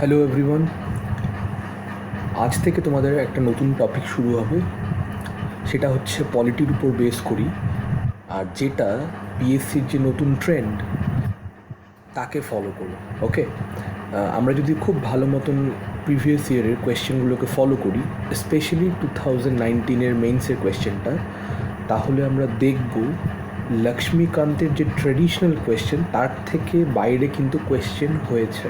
Hello everyone, আজ থেকে তোমাদের একটা নতুন টপিক শুরু হবে। সেটা হচ্ছে পলিটির উপর বেস করি, আর যেটা পিএসসির যে নতুন ট্রেন্ড তাকে ফলো করো। ওকে, আমরা যদি খুব ভালো মতন প্রিভিয়াস ইয়ারের কোয়েশ্চেনগুলোকে ফলো করি, স্পেশালি 2019-এর মেইনসের কোয়েশ্চেনটা, তাহলে আমরা দেখব লক্ষ্মীকান্তের যে ট্র্যাডিশনাল কোয়েশ্চেন তার থেকে বাইরে কিন্তু কোয়েশ্চেন হয়েছে।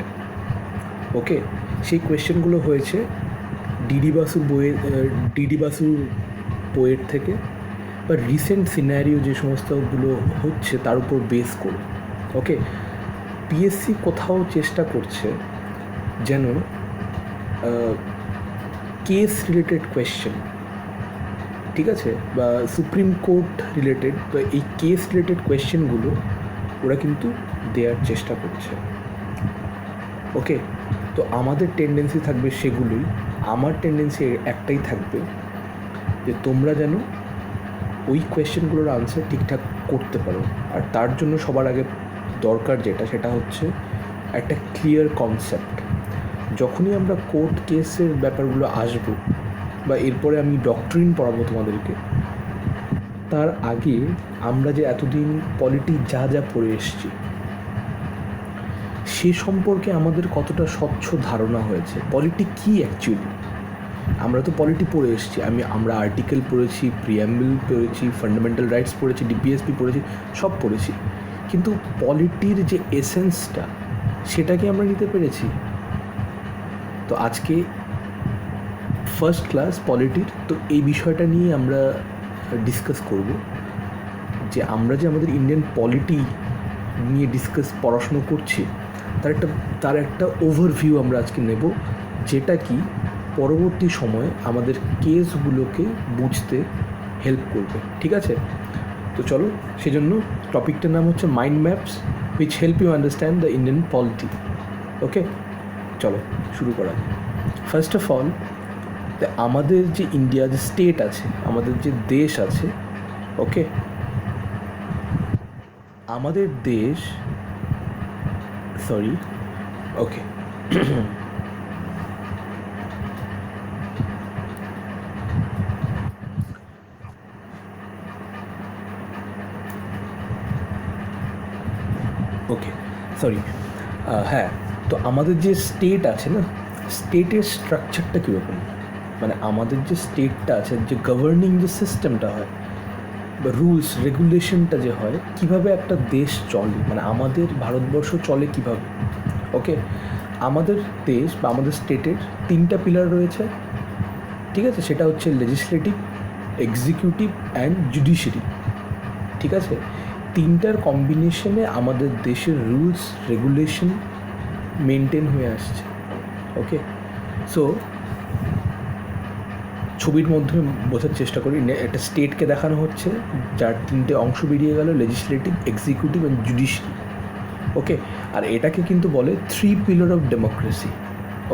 ওকে, সেই কোয়েশ্চেনগুলো হয়েছে ডিডি বাসুর বইয়ের থেকে, বা রিসেন্ট সিনারিও যে সমস্তগুলো হচ্ছে তার উপর বেস করে। ওকে, পিএসসি কোথাও চেষ্টা করছে যেন কেস রিলেটেড কোয়েশ্চেন, ঠিক আছে, বা সুপ্রিম কোর্ট রিলেটেড, বা এই কেস রিলেটেড কোয়েশ্চেনগুলো ওরা কিন্তু দেওয়ার চেষ্টা করছে। ওকে, তো আমাদের টেন্ডেন্সি থাকবে সেগুলোই। আমার টেন্ডেন্সি একটাই থাকবে যে তোমরা যেন ওই কোয়েশ্চেনগুলোর আনসার ঠিকঠাক করতে পারো। আর তার জন্য সবার আগে দরকার যেটা, সেটা হচ্ছে একটা ক্লিয়ার কনসেপ্ট। যখনই আমরা কোর্ট কেসের ব্যাপারগুলো আসবো, বা এরপরে আমি ডক্ট্রিন পড়াবো তোমাদেরকে, তার আগে আমরা যে এতদিন পলিটি যা যা পড়ে এসেছি সে সম্পর্কে আমাদের কতটা স্বচ্ছ ধারণা হয়েছে। পলিটি কী অ্যাকচুয়ালি? আমরা তো পলিটি পড়ে এসেছি, আমরা আর্টিকেল পড়েছি, প্রিয়াম্বল পড়েছি, ফান্ডামেন্টাল রাইটস পড়েছি, ডিপিএসপি পড়েছি, সব পড়েছি, কিন্তু পলিটির যে এসেন্সটা সেটাকে আমরা নিতে পেরেছি? তো আজকে ফার্স্ট ক্লাস পলিটির, তো এই বিষয়টা নিয়ে আমরা ডিসকাস করব, যে আমরা যে আমাদের ইন্ডিয়ান পলিটি নিয়ে পড়াশুনো করছি তার একটা ওভারভিউ আমরা আজকে নেব, যেটা কি পরবর্তী সময়ে আমাদের কেসগুলোকে বুঝতে হেল্প করবে। ঠিক আছে, তো চলো, সেজন্য টপিকটার নাম হচ্ছে mind maps which help you understand the Indian polity. Okay, চলো শুরু করা। ফার্স্ট অফ অল, আমাদের যে ইন্ডিয়া যে স্টেট আছে, আমাদের যে দেশ আছে, ওকে, আমাদের দেশ, সরি, ওকে, ওকে, সরি, হ্যাঁ, তো আমাদের যে স্টেট আছে না, স্টেটের স্ট্রাকচারটা কীরকম, মানে আমাদের যে স্টেটটা আছে, যে গভর্নিং যে সিস্টেমটা হয় বা রুলস রেগুলেশনটা যে হয়, কিভাবে একটা দেশ চলে, মানে আমাদের ভারতবর্ষ চলে কিভাবে। ওকে, আমাদের দেশ বা আমাদের স্টেটের 3টা পিলার রয়েছে, ঠিক আছে, সেটা হচ্ছে লেজিসলেটিভ, এক্সিকিউটিভ অ্যান্ড জুডিশিয়ারি। ঠিক আছে, 3টার কম্বিনেশনে আমাদের দেশের রুলস রেগুলেশন মেনটেন হয়ে আসছে। ওকে, সো ছবির মধ্যে বোঝার চেষ্টা করি, একটা স্টেটকে দেখানো হচ্ছে যার 3টে অংশ বেরিয়ে গেল, লেজিসলেটিভ, এক্সিকিউটিভ অ্যান্ড জুডিশিয়ারি। ওকে, আর এটাকে কিন্তু বলে 3 pillar of democracy.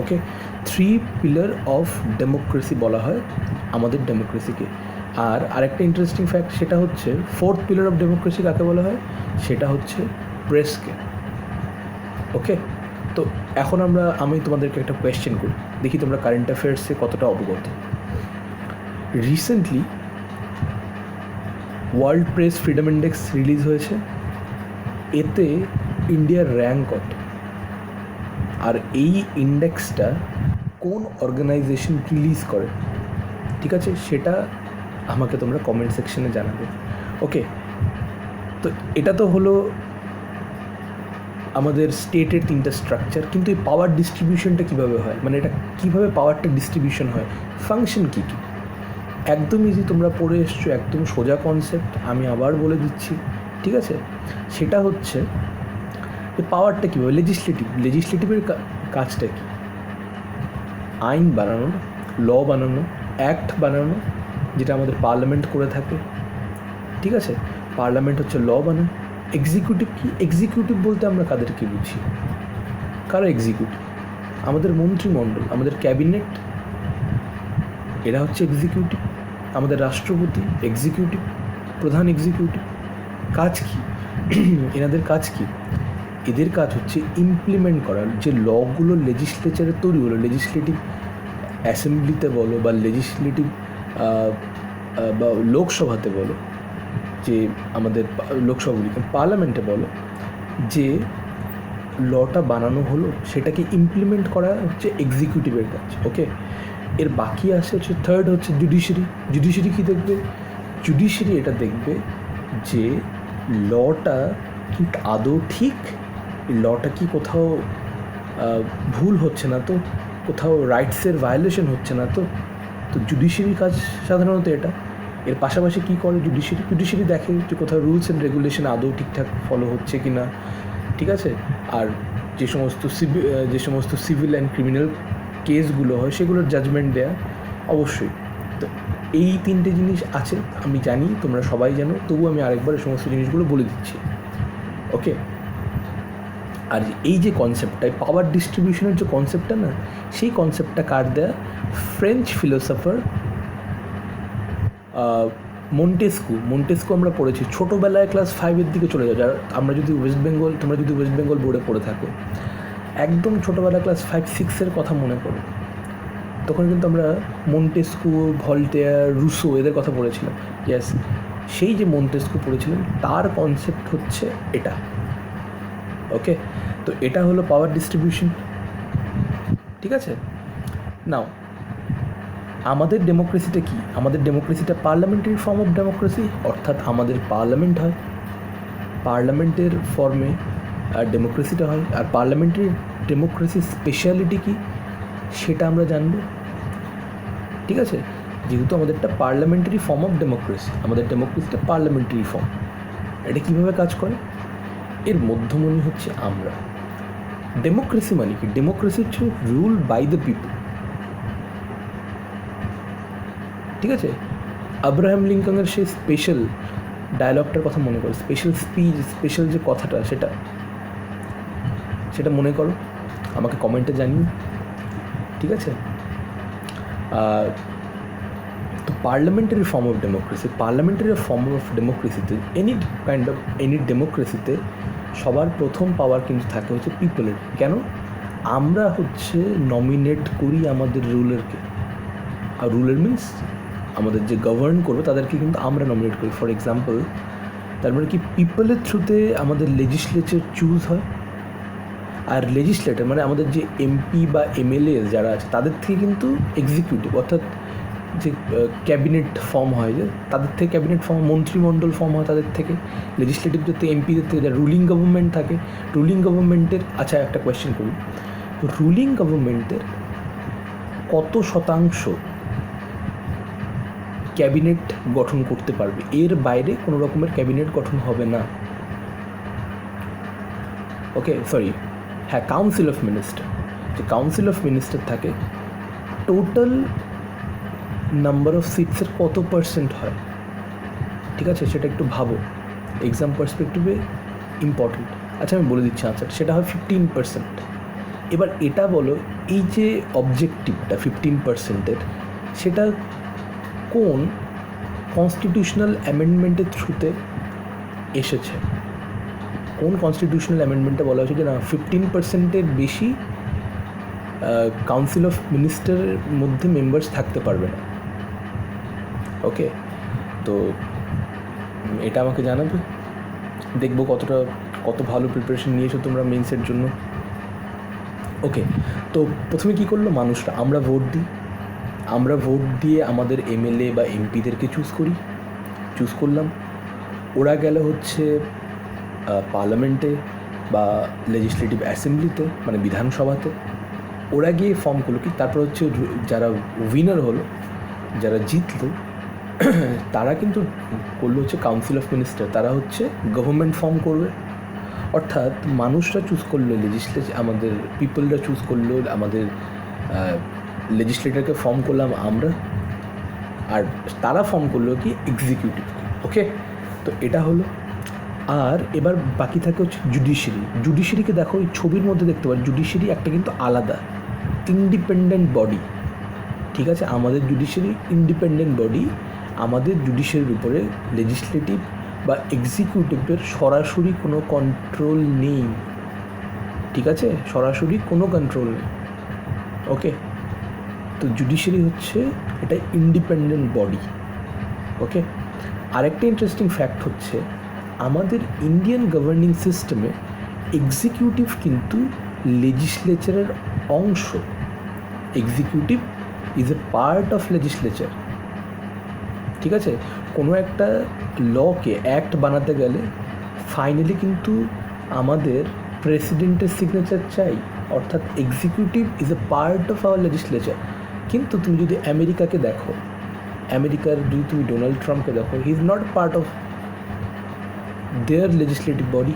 Okay, 3 pillar of democracy বলা হয় আমাদের ডেমোক্রেসিকে। আর আরেকটা ইন্টারেস্টিং ফ্যাক্ট, সেটা হচ্ছে 4th পিলার অফ ডেমোক্রেসি কাকে বলা হয়, সেটা হচ্ছে প্রেসকে। ওকে, তো এখন আমি তোমাদেরকে একটা কোয়েশ্চেন করি, দেখি তোমরা কারেন্ট অ্যাফেয়ার্সে কতটা অবগত। Recently world press freedom index release হয়েছে, এতে ইন্ডিয়ার র্যাঙ্ক কত? আর এই ইন্ডেক্সটা কোন অর্গানাইজেশন রিলিজ করে, ঠিক আছে, সেটা আমাকে তোমরা কমেন্ট সেকশনে জানাবে। ওকে, তো এটা তো হলো আমাদের স্টেটের 3টা স্ট্রাকচার, কিন্তু এই পাওয়ার ডিস্ট্রিবিউশনটা কীভাবে হয়, মানে এটা কীভাবে পাওয়ারটা ডিস্ট্রিবিউশন হয়, ফাংশন কী কী, একদম ইজি, তোমরা পড়ে এসছো, একদম সোজা কনসেপ্ট, আমি আবার বলে দিচ্ছি। ঠিক আছে, সেটা হচ্ছে পাওয়ারটা কীভাবে, লেজিসলেটিভের কাজটা কী? আইন বানানো, ল বানানো, অ্যাক্ট বানানো, যেটা আমাদের পার্লামেন্ট করে থাকে। ঠিক আছে, পার্লামেন্ট হচ্ছে ল বানায়। এক্সিকিউটিভ কি? এক্সিকিউটিভ বলতে আমরা কাদেরকে বুঝি? কারা এক্সিকিউটিভ? আমাদের মন্ত্রিমণ্ডল, আমাদের ক্যাবিনেট, এরা হচ্ছে এক্সিকিউটিভ। আমাদের রাষ্ট্রপতি এক্সিকিউটিভ, প্রধান এক্সিকিউটিভ। কাজ কী এনাদের? কাজ কী? এদের কাজ হচ্ছে ইমপ্লিমেন্ট করার যে লগুলো লেজিসলেচারে তৈরি হলো, লেজিসলেটিভ অ্যাসেম্বলিতে বলো বা লেজিসলেটিভ বা লোকসভাতে বলো, যে আমাদের লোকসভাগুলি পার্লামেন্টে বলো, যে লটা বানানো হলো সেটাকে ইমপ্লিমেন্ট করা হচ্ছে এক্সিকিউটিভের কাজ। ওকে, এর বাকি আসে হচ্ছে থার্ড হচ্ছে জুডিশিয়ারি। জুডিশিয়ারি কী দেখবে? জুডিশিয়ারি এটা দেখবে যে লটা কি আদৌ ঠিক, লটা কি কোথাও ভুল হচ্ছে না তো, কোথাও রাইটসের ভায়োলেশন হচ্ছে না তো। তো জুডিশিয়ারির কাজ সাধারণত এটা। এর পাশাপাশি কী করে জুডিশিয়ারি? জুডিশিয়ারি দেখে যে কোথাও রুলস অ্যান্ড রেগুলেশন আদৌ ঠিকঠাক ফলো হচ্ছে কি না, ঠিক আছে। আর যে সমস্ত সিভিল অ্যান্ড ক্রিমিনাল কেসগুলো হয় সেগুলোর জাজমেন্ট দেয়া অবশ্যই। তো এই তিনটে জিনিস আছে, আমি জানি তোমরা সবাই জানো, তবু আমি আরেকবার এই সমস্ত জিনিসগুলো বলে দিচ্ছি। ওকে, আর এই যে কনসেপ্টটা, পাওয়ার ডিস্ট্রিবিউশনের যে কনসেপ্টটা না, সেই কনসেপ্টটা কার দেয়া? ফ্রেঞ্চ ফিলোসফার মন্টেস্কু আমরা পড়েছি ছোটোবেলায়, ক্লাস 5 দিকে চলে যাও। যারা তোমরা যদি ওয়েস্ট বেঙ্গল বোর্ডে পড়ে থাকো, একদম ছোটোবেলায় ক্লাস 5-6 কথা মনে করো, তখন কিন্তু আমরা মন্টেস্কু, ভলটেয়ার, রুসো এদের কথা পড়েছিলাম। ইয়েস, সেই যে মন্টেস্কু পড়েছিলেন তার কনসেপ্ট হচ্ছে এটা। ওকে, তো এটা হলো পাওয়ার ডিস্ট্রিবিউশন, ঠিক আছে। নাও আমাদের ডেমোক্রেসিটা কি? আমাদের ডেমোক্রেসিটা পার্লামেন্টারি ফর্ম অফ ডেমোক্রেসি, অর্থাৎ আমাদের পার্লামেন্ট হয়, পার্লামেন্টের ফর্মে ডেমোক্রেসিটা হয়। আর পার্লামেন্টারি ডেমোক্রেসির স্পেশালিটি কী সেটা আমরা জানবো, ঠিক আছে। যেহেতু আমাদেরটা পার্লামেন্টারি ফর্ম অফ ডেমোক্রেসি, আমাদের ডেমোক্রেসিটা পার্লামেন্টারি ফর্ম, এটা কীভাবে কাজ করে? এর মধ্যমণি হচ্ছে আমরা। ডেমোক্রেসি মানে কি? ডেমোক্রেসি হচ্ছে রুল বাই দ্য পিপল, ঠিক আছে। আব্রাহাম লিঙ্কনের সেই স্পেশাল ডায়লগটার কথা মনে করো, স্পেশাল যে কথাটা, সেটা মনে করো, আমাকে কমেন্টে জানিও, ঠিক আছে। তো পার্লামেন্টারি ফর্ম অফ ডেমোক্রেসিতে এনি ডেমোক্রেসিতে সবার প্রথম পাওয়ার কিন্তু থাকে হচ্ছে পিপলের। কেন? আমরা হচ্ছে নমিনেট করি আমাদের রুলারকে, আর রুলার মিনস আমাদের যে গভর্ন করবে তাদেরকে কিন্তু আমরা নমিনেট করি। ফর এক্সাম্পল, তার মানে কি পিপলের থ্রুতে আমাদের লেজিসলেচার চুজ হয়, আর লেজিসলেটর মানে আমাদের যে এমপি বা এমএলএ যারা আছে তাদের থেকে কিন্তু এক্সিকিউটিভ, অর্থাৎ যে ক্যাবিনেট ফর্ম হয়, যে তাদের থেকে ক্যাবিনেট ফর্ম, মন্ত্রিমণ্ডল ফর্ম হয় তাদের থেকে, লেজিসলেটিভদের থেকে, এমপিদের থেকে, যারা রুলিং গভর্নমেন্ট থাকে, রুলিং গভর্নমেন্টের, আচ্ছা একটা কোয়েশ্চেন করি, রুলিং গভর্নমেন্টের কত শতাংশ ক্যাবিনেট গঠন করতে পারবে? এর বাইরে কোনো রকমের ক্যাবিনেট গঠন হবে না। ওকে, হ্যাঁ, কাউন্সিল অফ মিনিস্টার, যে কাউন্সিল অফ মিনিস্টার থাকে, টোটাল নাম্বার অফ সিটসের কত পার্সেন্ট হয়, ঠিক আছে, সেটা একটু ভাবো, এক্সাম পার্সপেক্টিভে ইম্পর্টেন্ট। আচ্ছা আমি বলে দিচ্ছি আনসার, সেটা হয় 15%। এবার এটা বলো, এই যে অবজেক্টিভটা 15%-এর, সেটা কোন কনস্টিটিউশনাল অ্যামেন্ডমেন্টের থ্রুতে এসেছে? কোন কনস্টিটিউশনাল অ্যামেন্ডমেন্টে বলা হয়েছে যে না 15%-এর বেশি কাউন্সিল অফ মিনিস্টারের মধ্যে মেম্বার্স থাকতে পারবে না? ওকে, তো এটা আমাকে জানাবে, দেখবো কত ভালো প্রিপারেশন নিয়েছো তোমরা মেন্সের জন্য। ওকে, তো প্রথমে কী করলো মানুষরা? আমরা ভোট দিয়ে আমাদের এমএলএ বা এমপিদেরকে চুজ করলাম। ওরা গেল হচ্ছে পার্লামেন্টে বা লেজিসলেটিভ অ্যাসেম্বলিতে, মানে বিধানসভাতে, ওরা গিয়ে ফর্ম করলো কি, তারপর হচ্ছে যারা উইনার হলো, যারা জিতলো, তারা কিন্তু করলো হচ্ছে কাউন্সিল অফ মিনিস্টার, তারা হচ্ছে গভর্নমেন্ট ফর্ম করবে। অর্থাৎ মানুষরা চুজ করলো আমাদের পিপলরা চুজ করলো আমাদের লেজিসলেটরকে, ফর্ম করলাম আমরা, আর তারা ফর্ম করলো কি এক্সিকিউটিভকে। ওকে, তো এটা হলো। আর এবার বাকি থাকে হচ্ছে জুডিশিয়ারিকে দেখো, এই ছবির মধ্যে দেখতে পারি, জুডিশিয়ারি একটা কিন্তু আলাদা ইন্ডিপেন্ডেন্ট বডি, ঠিক আছে। আমাদের জুডিশিয়ারি ইন্ডিপেন্ডেন্ট বডি, আমাদের জুডিশিয়ারির উপরে লেজিসলেটিভ বা এক্সিকিউটিভের সরাসরি কোনো কন্ট্রোল নেই। ঠিক আছে, সরাসরি কোনো কন্ট্রোল নেই। ওকে, তো জুডিশিয়ারি হচ্ছে এটা ইন্ডিপেন্ডেন্ট বডি। ওকে, আরেকটা ইন্টারেস্টিং ফ্যাক্ট হচ্ছে আমাদের ইন্ডিয়ান গভর্নিং সিস্টেমে এক্সিকিউটিভ কিন্তু লেজিসলেচারের অংশ। Executive is a part of legislature. ঠিক আছে, কোনো একটা লকে অ্যাক্ট বানাতে গেলে ফাইনালি কিন্তু আমাদের প্রেসিডেন্টের সিগনেচার চাই, অর্থাৎ executive is a part of our legislature. কিন্তু তুমি যদি আমেরিকাকে দেখো, আমেরিকার যদি তুমি ডোনাল্ড ট্রাম্পকে দেখো, he is not part of their legislative body.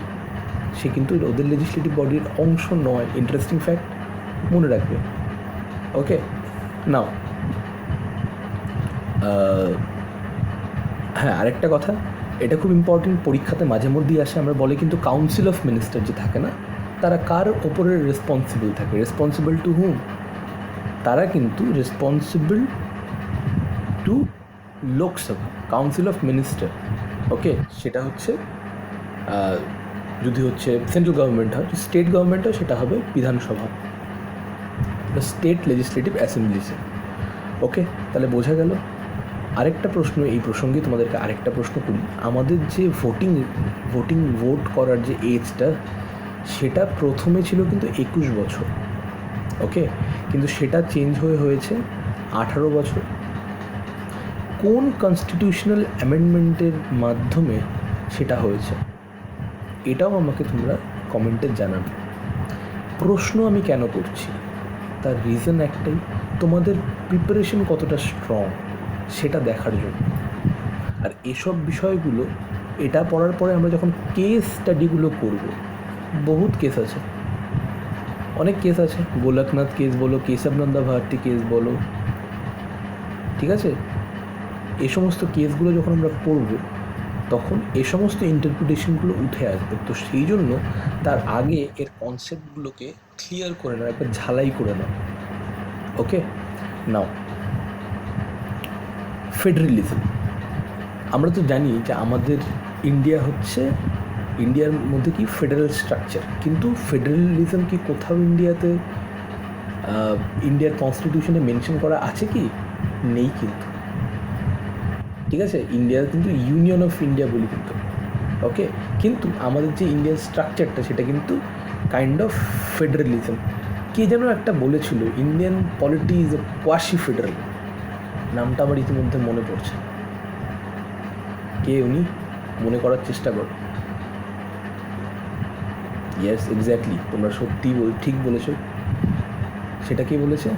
সে কিন্তু ওদের লেজিসলেটিভ বডির অংশ নয়। ইন্টারেস্টিং ফ্যাক্ট, মনে রাখবে। ওকে, নাও হ্যাঁ, আরেকটা কথা, এটা খুব ইম্পর্টেন্ট, পরীক্ষাতে মাঝে মধ্যেই আসে। আমরা বলে কিন্তু কাউন্সিল অফ মিনিস্টার যে থাকে না, তারা কার ওপরে রেসপন্সিবল থাকে? Responsible to hmm? তারা কিন্তু responsible to Lok Sabha, council of minister. Okay, সেটা হচ্ছে যদি হচ্ছে সেন্ট্রাল গভর্নমেন্ট হয়, স্টেট গভর্নমেন্ট হয়, সেটা হবে বিধানসভা, স্টেট লেজিসলেটিভ অ্যাসেম্বলিসে। ওকে, তাহলে বোঝা গেল। আরেকটা প্রশ্ন এই প্রসঙ্গে তোমাদেরকে আরেকটা প্রশ্ন করি। আমাদের যে ভোট করার যে এজটা, সেটা প্রথমে ছিল কিন্তু 21 বছর। ওকে, কিন্তু সেটা চেঞ্জ হয়েছে 18 বছর। কোন কনস্টিটিউশনাল অ্যামেন্ডমেন্টের মাধ্যমে সেটা হয়েছে, এটাও আমাকে তোমরা কমেন্টে জানাবে। প্রশ্ন আমি কেন করছি, তার রিজন একটাই, তোমাদের প্রিপারেশন কতটা স্ট্রং সেটা দেখার জন্য। আর এসব বিষয়গুলো, এটা পড়ার পরে আমরা যখন কেস স্টাডিগুলো করব, বহুত কেস আছে, অনেক কেস আছে, গোলকনাথ কেস বলো, কেশবনন্দা ভারতী কেস বলো, ঠিক আছে, এ সমস্ত কেসগুলো যখন আমরা পড়ব, তখন এ সমস্ত ইন্টারপ্রিটেশনগুলো উঠে আসবে। তো সেই জন্য তার আগে এর কনসেপ্টগুলোকে ক্লিয়ার করে নাও, একবার ঝালাই করে নাও। ওকে, নাও ফেডারেলিজম। আমরা তো জানি যে আমাদের ইন্ডিয়ার মধ্যে কি ফেডারেল স্ট্রাকচার, কিন্তু ফেডারেলিজম কি কোথাও ইন্ডিয়ার কনস্টিটিউশনে মেনশন করা আছে কি? নেই কিন্তু। ঠিক আছে, ইন্ডিয়া কিন্তু ইউনিয়ন অফ ইন্ডিয়া বলি কিন্তু। ওকে, কিন্তু আমাদের যে ইন্ডিয়ার স্ট্রাকচারটা, সেটা কিন্তু কাইন্ড অফ ফেডারেলিজম। কে যেন একটা বলেছিল, Indian polity is a quasi federal. নামটা আমার ইতিমধ্যে মনে পড়ছে, কে উনি, মনে করার চেষ্টা করো। ইয়েস, এক্স্যাক্টলি, তোমরা সত্যি ঠিক বলেছো। সেটা কে বলেছে?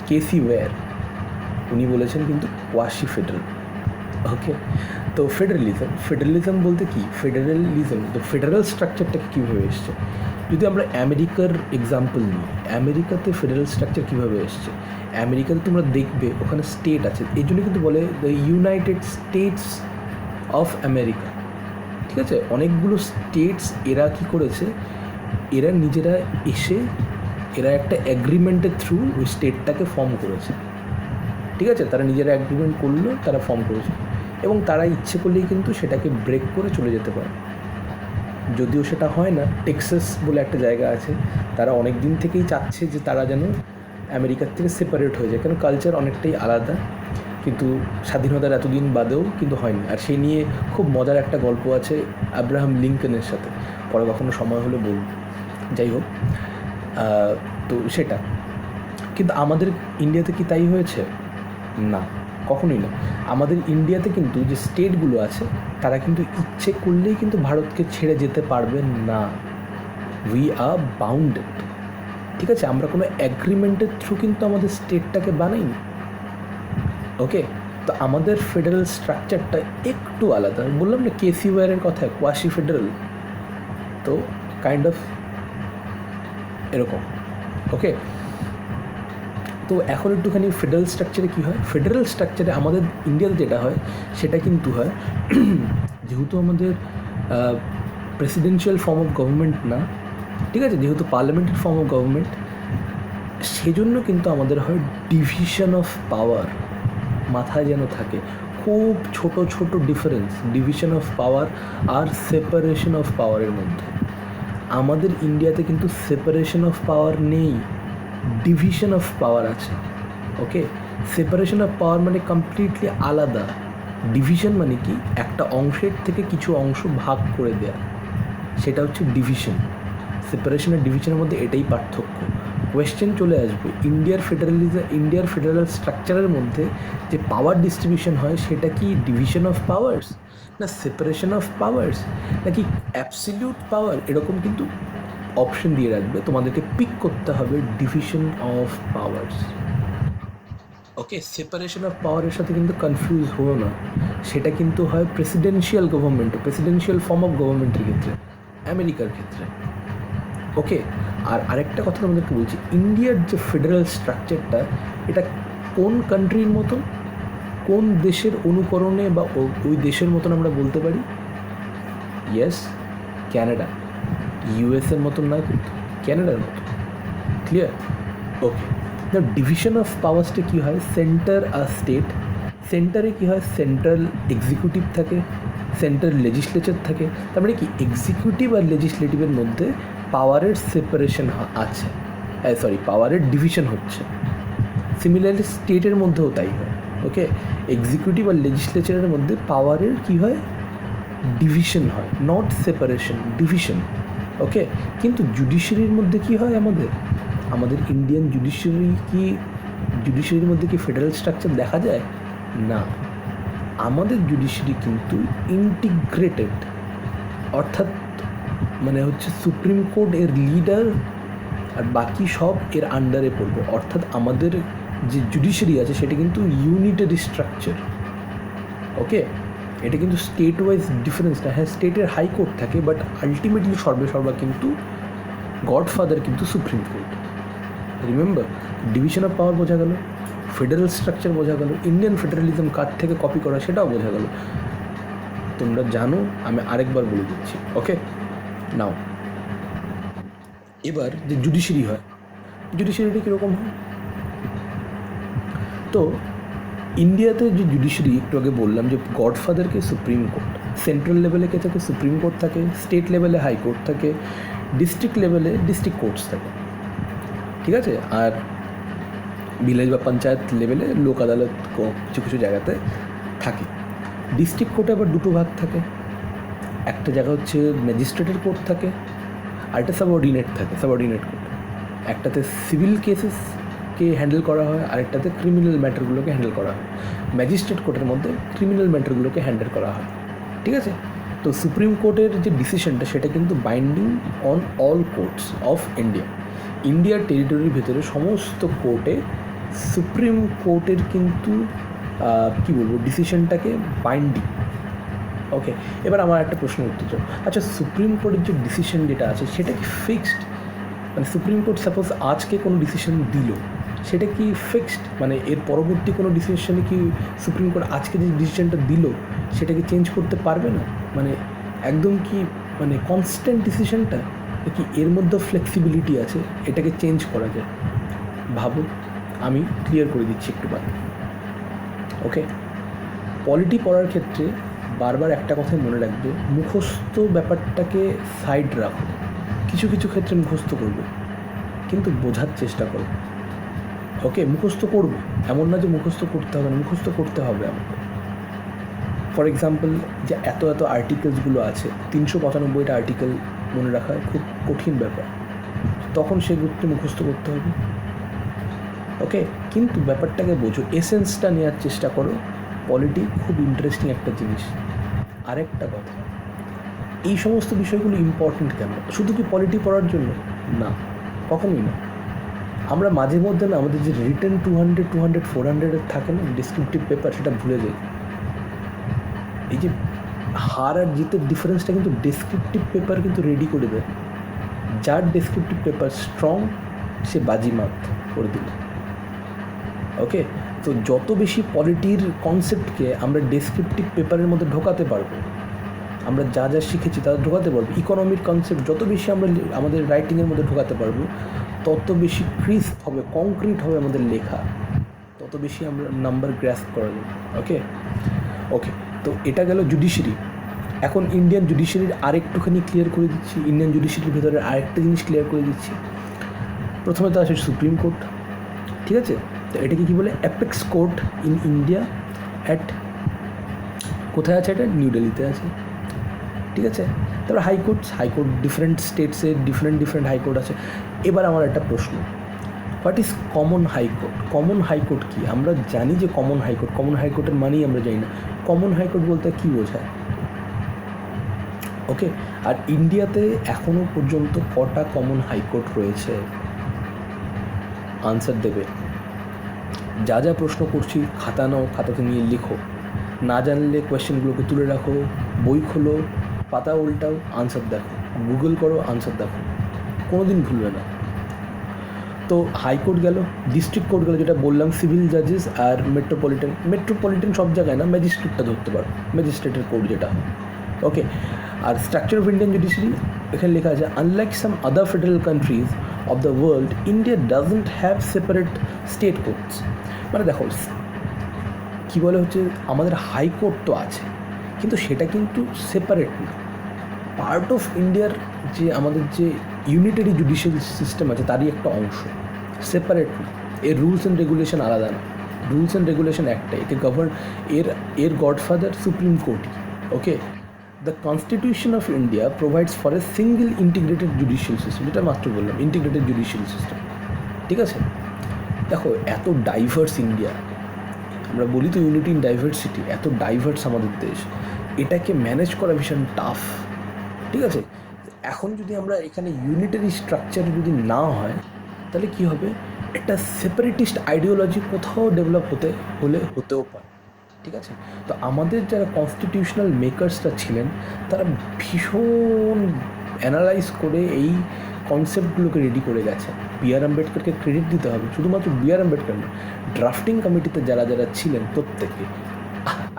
কেসি ওয়্যার। উনি বলেছেন কিন্তু কোয়াসি ফেডারেল। ওকে, তো ফেডারেলিজম বলতে কি? তো ফেডারেল স্ট্রাকচারটাকে কীভাবে এসছে? যদি আমরা আমেরিকার এক্সাম্পল নিই, আমেরিকাতে ফেডারেল স্ট্রাকচার কীভাবে এসছে? আমেরিকাতে তোমরা দেখবে ওখানে স্টেট আছে, এই জন্য কিন্তু বলে the United states of America. ঠিক আছে, অনেকগুলো স্টেটস এরা কী করেছে, এরা নিজেরা এসে এরা একটা অ্যাগ্রিমেন্টের থ্রু ওই স্টেটটাকে ফর্ম করেছে। ঠিক আছে, তারা নিজেরা অ্যাগ্রিমেন্ট করলো, তারা ফর্ম করেছে, এবং তারা ইচ্ছে করলেই কিন্তু সেটাকে ব্রেক করে চলে যেতে পারে। যদিও সেটা হয় না। টেক্সাস বলে একটা জায়গা আছে, তারা অনেক দিন থেকেই চাচ্ছে যে তারা যেন আমেরিকার থেকে সেপারেট হয়ে যায়, কারণ কালচার অনেকটাই আলাদা, কিন্তু স্বাধীনতার এতদিন বাদেও কিন্তু হয়নি। আর সেই নিয়ে খুব মজার একটা গল্প আছে আব্রাহাম লিঙ্কনের সাথে, পরে কখনো সময় হলে বলব। যাই হোক, তো সেটা কিন্তু আমাদের ইন্ডিয়াতে কি তাই হয়েছে? না, কখনোই না। আমাদের ইন্ডিয়াতে কিন্তু যে স্টেটগুলো আছে, তারা কিন্তু ইচ্ছে করলেই কিন্তু ভারতকে ছেড়ে যেতে পারবে না। We are bounded. ঠিক আছে, আমরা কোনো অ্যাগ্রিমেন্টের থ্রু কিন্তু আমাদের স্টেটটাকে বানাইনি। ওকে, তো আমাদের ফেডারেল স্ট্রাকচারটা একটু আলাদা। বললাম না কেসি ওয়্যারের কথা, কোয়াসি ফেডারেল, তো কাইন্ড অফ এরকম। ওকে, তো এখন একটুখানি ফেডারেল স্ট্রাকচারে কী হয়? ফেডারেল স্ট্রাকচারে আমাদের ইন্ডিয়াতে যেটা হয়, সেটা কিন্তু হয়, যেহেতু আমাদের প্রেসিডেন্সিয়াল ফর্ম অফ গভর্নমেন্ট না, ঠিক আছে, যেহেতু পার্লামেন্টের ফর্ম অফ গভর্নমেন্ট, সেজন্য কিন্তু আমাদের হয় ডিভিশন অফ পাওয়ার। মাথায় যেন থাকে, খুব ছোট ছোট ডিফারেন্স, ডিভিশন অফ পাওয়ার আর সেপারেশন অফ পাওয়ারের মধ্যে। আমাদের ইন্ডিয়াতে কিন্তু সেপারেশন অফ পাওয়ার নেই, ডিভিশন অফ পাওয়ার আছে। ওকে, সেপারেশন অফ পাওয়ার মানে কমপ্লিটলি আলাদা, ডিভিশন মানে কি একটা অংশের থেকে কিছু অংশ ভাগ করে দেয়া, সেটা হচ্ছে ডিভিশন। সেপারেশন আর ডিভিশনের মধ্যে এটাই পার্থক্য। কোয়েশ্চেন চলে আসবে, ইন্ডিয়ার ফেডারেল স্ট্রাকচারের মধ্যে যে পাওয়ার ডিস্ট্রিবিউশন হয় সেটা কি ডিভিশন অফ পাওয়ার্স, না সেপারেশন অফ পাওয়ার্স, নাকি অ্যাবসলিউট পাওয়ার? এরকম কিন্তু অপশন দিয়ে রাখবে, তোমাদেরকে পিক করতে হবে division of powers. Okay, separation of পাওয়ারের সাথে কিন্তু কনফিউজ হও না, সেটা কিন্তু হয় presidential government, presidential form of গভর্নমেন্টের ক্ষেত্রে, আমেরিকার ক্ষেত্রে। ওকে, আর আরেকটা কথা তোমাদেরকে বলছি, ইন্ডিয়ার যে ফেডারেল স্ট্রাকচারটা, এটা কোন কান্ট্রির মতন, কোন দেশের অনুকরণে বা ওই দেশের মতন আমরা বলতে পারি? Yes, Canada. ইউএসের মতন নয় কিন্তু, ক্যানাডার মতন। ক্লিয়ার? ওকে, ডিভিশন অফ পাওয়ার্সটা কী হয়, সেন্টার আর স্টেট, সেন্টারে কী হয়, সেন্ট্রাল এক্সিকিউটিভ থাকে, সেন্ট্রাল লেজিসলেচার থাকে, তার মানে কি এক্সিকিউটিভ আর লেজিসলেটিভের মধ্যে পাওয়ারের সেপারেশন আছে, পাওয়ারের ডিভিশন হচ্ছে। সিমিলারলি স্টেটের মধ্যেও তাই হয়। ওকে, এক্সিকিউটিভ আর লেজিসলেচারের মধ্যে পাওয়ারের কী হয়, ডিভিশন হয়, নট সেপারেশন, ডিভিশন। ওকে, কিন্তু জুডিশিয়ারির মধ্যে কী হয়, আমাদের ইন্ডিয়ান জুডিশিয়ারির মধ্যে কি ফেডারেল স্ট্রাকচার দেখা যায়? না, আমাদের জুডিশিয়ারি কিন্তু ইন্টিগ্রেটেড, অর্থাৎ মানে হচ্ছে সুপ্রিম কোর্ট এর লিডার আর বাকি সব এর আন্ডারে পড়বে, অর্থাৎ আমাদের যে জুডিশিয়ারি আছে সেটা কিন্তু ইউনিটারি স্ট্রাকচার। ওকে, এটা কিন্তু স্টেট ওয়াইজ ডিফারেন্স না। হ্যাঁ, স্টেটের হাইকোর্ট থাকে, বাট আলটিমেটলি সর্বা কিন্তু গডফাদার কিন্তু supreme court. Remember, division of পাওয়ার বোঝা গেল, ফেডারেল স্ট্রাকচার বোঝা গেল, ইন্ডিয়ান ফেডারেলিজম কার থেকে কপি করা সেটাও বোঝা গেল। তোমরা জানো, আমি আরেকবার বলে দিচ্ছি। ওকে, নাও এবার যে জুডিশিয়ারি হয়, জুডিশিয়ারিটা কীরকম হয়? তো ইন্ডিয়াতে যে জুডিশিয়ারি, একটু আগে বললাম যে গডফাদারকে সুপ্রিম কোর্ট, সেন্ট্রাল লেভেলে কে থাকে, সুপ্রিম কোর্ট থাকে, স্টেট লেভেলে হাইকোর্ট থাকে, ডিস্ট্রিক্ট লেভেলে ডিস্ট্রিক্ট কোর্টস থাকে, ঠিক আছে? আর ভিলেজ বা পঞ্চায়েত লেভেলে লোক আদালত কিছু কিছু জায়গাতে থাকে। ডিস্ট্রিক্ট কোর্টে আবার দুটো ভাগ থাকে, একটা জায়গা হচ্ছে ম্যাজিস্ট্রেটের কোর্ট থাকে, আর একটা সাবঅর্ডিনেট থাকে, সাবঅর্ডিনেট কোর্ট। একটাতে সিভিল কেসেসকে হ্যান্ডেল করা হয়, আরেকটাতে ক্রিমিনাল ম্যাটারগুলোকে হ্যান্ডেল করা হয়। ম্যাজিস্ট্রেট কোর্টের মধ্যে ক্রিমিনাল ম্যাটারগুলোকে হ্যান্ডেল করা হয়, ঠিক আছে? তো সুপ্রিম কোর্টের যে ডিসিশনটা সেটা কিন্তু binding on all courts of India. ইন্ডিয়ার টেরিটরির ভেতরে সমস্ত কোর্টে সুপ্রিম কোর্টের কিন্তু কী বলবো, ডিসিশনটাকে বাইন্ডিং। ওকে, এবার আমার একটা প্রশ্ন উত্তর চাও, আচ্ছা সুপ্রিম কোর্টের যে ডিসিশন যেটা আছে সেটা কি ফিক্সড? মানে সুপ্রিম কোর্ট সাপোজ আজকে কোনো ডিসিশন দিল, সেটা কি ফিক্সড? মানে এর পরবর্তী কোনো ডিসিশনে কি সুপ্রিম কোর্ট আজকে যে ডিসিশনটা দিল সেটাকে চেঞ্জ করতে পারবে না? মানে একদম কি মানে কনস্ট্যান্ট ডিসিশনটা, কি এর মধ্যে ফ্লেক্সিবিলিটি আছে, এটাকে চেঞ্জ করা যায়? ভাবো, আমি ক্লিয়ার করে দিচ্ছি একটু বাদ। ওকে, পলিটি পড়ার ক্ষেত্রে বারবার একটা কথাই মনে রাখবে, মুখস্থ ব্যাপারটাকে সাইড রাখো। কিছু কিছু ক্ষেত্রে মুখস্থ করবে, কিন্তু বোঝার চেষ্টা করো। ওকে, মুখস্থ করবে, এমন না যে মুখস্থ করতে হবে না, মুখস্থ করতে হবে আমাকে। ফর এক্সাম্পল, যে এত আর্টিকেলসগুলো আছে, 395টা আর্টিকেল মনে রাখা খুব কঠিন ব্যাপার, তখন সেগুলোকে মুখস্থ করতে হবে। ওকে, কিন্তু ব্যাপারটাকে বোঝো, এসেন্সটা নেওয়ার চেষ্টা করো। পলিটি খুব ইন্টারেস্টিং একটা জিনিস। আরেকটা কথা, এই সমস্ত বিষয়গুলো ইম্পর্টেন্ট কেন? শুধু কি পলিটি পড়ার জন্য? না, কখনোই না। আমরা মাঝে মধ্যে না আমাদের যে রিটেন 200, 400 থাকে না ডেসক্রিপটিভ পেপার, সেটা ভুলে যাই। এই যে হার আর জিতের ডিফারেন্সটা কিন্তু ডেসক্রিপটিভ পেপার কিন্তু রেডি করে দেয়। যার ডেসক্রিপটিভ পেপার স্ট্রং, সে বাজিমাত করে দিল। ওকে, তো যত বেশি পলিটির কনসেপ্টকে আমরা ডেসক্রিপটিভ পেপারের মধ্যে ঢোকাতে পারবো, আমরা যা যা শিখেছি তা ঢোকাতে পারবো, ইকোনমির কনসেপ্ট যত বেশি আমরা আমাদের রাইটিংয়ের মধ্যে ঢোকাতে পারবো, তত বেশি ক্রিস্প হবে, কংক্রিট হবে আমাদের লেখা, তত বেশি আমরা নাম্বার গ্র্যাস্প করা যাবে। ওকে, তো এটা গেল জুডিশিয়ারি। এখন ইন্ডিয়ান জুডিশিয়ারির আরেকটুখানি ক্লিয়ার করে দিচ্ছি, ইন্ডিয়ান জুডিশিয়ারির ভেতরে আরেকটা জিনিস ক্লিয়ার করে দিচ্ছি। প্রথমে তো আসে সুপ্রিম কোর্ট, ঠিক আছে? তো এটাকে কী বলে? Apex court in India at, কোথায় আছে এটা? নিউ দিল্লিতে আছে, ঠিক আছে? তারপরে হাইকোর্ট ডিফারেন্ট স্টেটসের ডিফারেন্ট হাইকোর্ট আছে। এবার আমার একটা প্রশ্ন, what is common high court? Common high court কী? আমরা জানি যে কমন হাইকোর্টের মানেই আমরা জানি না কমন হাইকোর্ট বলতে কী বোঝায়। ওকে, আর ইন্ডিয়াতে এখনও পর্যন্ত কটা কমন হাইকোর্ট রয়েছে? আনসার দেবে। যা যা প্রশ্ন করছি খাতা নাও, খাতাতে নিয়ে লিখো, না জানলে কোয়েশ্চেনগুলোকে তুলে রাখো, বই খোলো, পাতা উল্টাও, আনসার দেখো, গুগল করো, আনসার দেখো, কোনো দিন ভুলবে না। তো হাইকোর্ট গেল, ডিস্ট্রিক্ট কোর্ট গেল, যেটা বললাম সিভিল জাজেস, আর মেট্রোপলিটন সব জায়গায় না, ম্যাজিস্ট্রেটটা ধরতে পারো, ম্যাজিস্ট্রেটের কোর্ট যেটা। ওকে, আর স্ট্রাকচার অফ ইন্ডিয়ান জুডিশিয়ারি এখানে লেখা আছে, unlike some other federal countries of the world, India doesn't have separate state courts. মানে দেখো কী বলে হচ্ছে, আমাদের হাইকোর্ট তো আছে কিন্তু সেটা কিন্তু সেপারেট না, পার্ট অফ ইন্ডিয়ার যে আমাদের যে ইউনিটারি জুডিশিয়াল সিস্টেম আছে তারই একটা অংশ, সেপারেট না। এর রুলস অ্যান্ড রেগুলেশন আলাদা না, রুলস অ্যান্ড রেগুলেশন একটাই, একে গভর্ন, এর গডফাদার সুপ্রিম কোর্টই। Okay, the constitution of India provides for a single integrated judicial system, যেটা মাত্র বললাম, ইন্টিগ্রেটেড জুডিশিয়াল সিস্টেম, ঠিক আছে? দেখো এত ডাইভার্স ইন্ডিয়া, আমরা বলি তো ইউনিটি ইন ডাইভার্সিটি, এত ডাইভার্স আমাদের দেশ, এটাকে ম্যানেজ করা ভীষণ টাফ, ঠিক আছে? এখন যদি আমরা এখানে ইউনিটারি স্ট্রাকচার যদি না হয় তাহলে কী হবে, একটা সেপারেটিস্ট আইডিওলজি কোথাও ডেভেলপ হতেও পারে, ঠিক আছে? তো আমাদের যারা কনস্টিটিউশনাল মেকার্সরা ছিলেন তারা ভীষণ অ্যানালাইজ করে এই কনসেপ্টগুলোকে রেডি করে গেছে। বি.আর. আম্বেদকরকে ক্রেডিট দিতে হবে, শুধুমাত্র বি.আর. আম্বেদকর না, ড্রাফটিং কমিটিতে যারা ছিলেন প্রত্যেকে।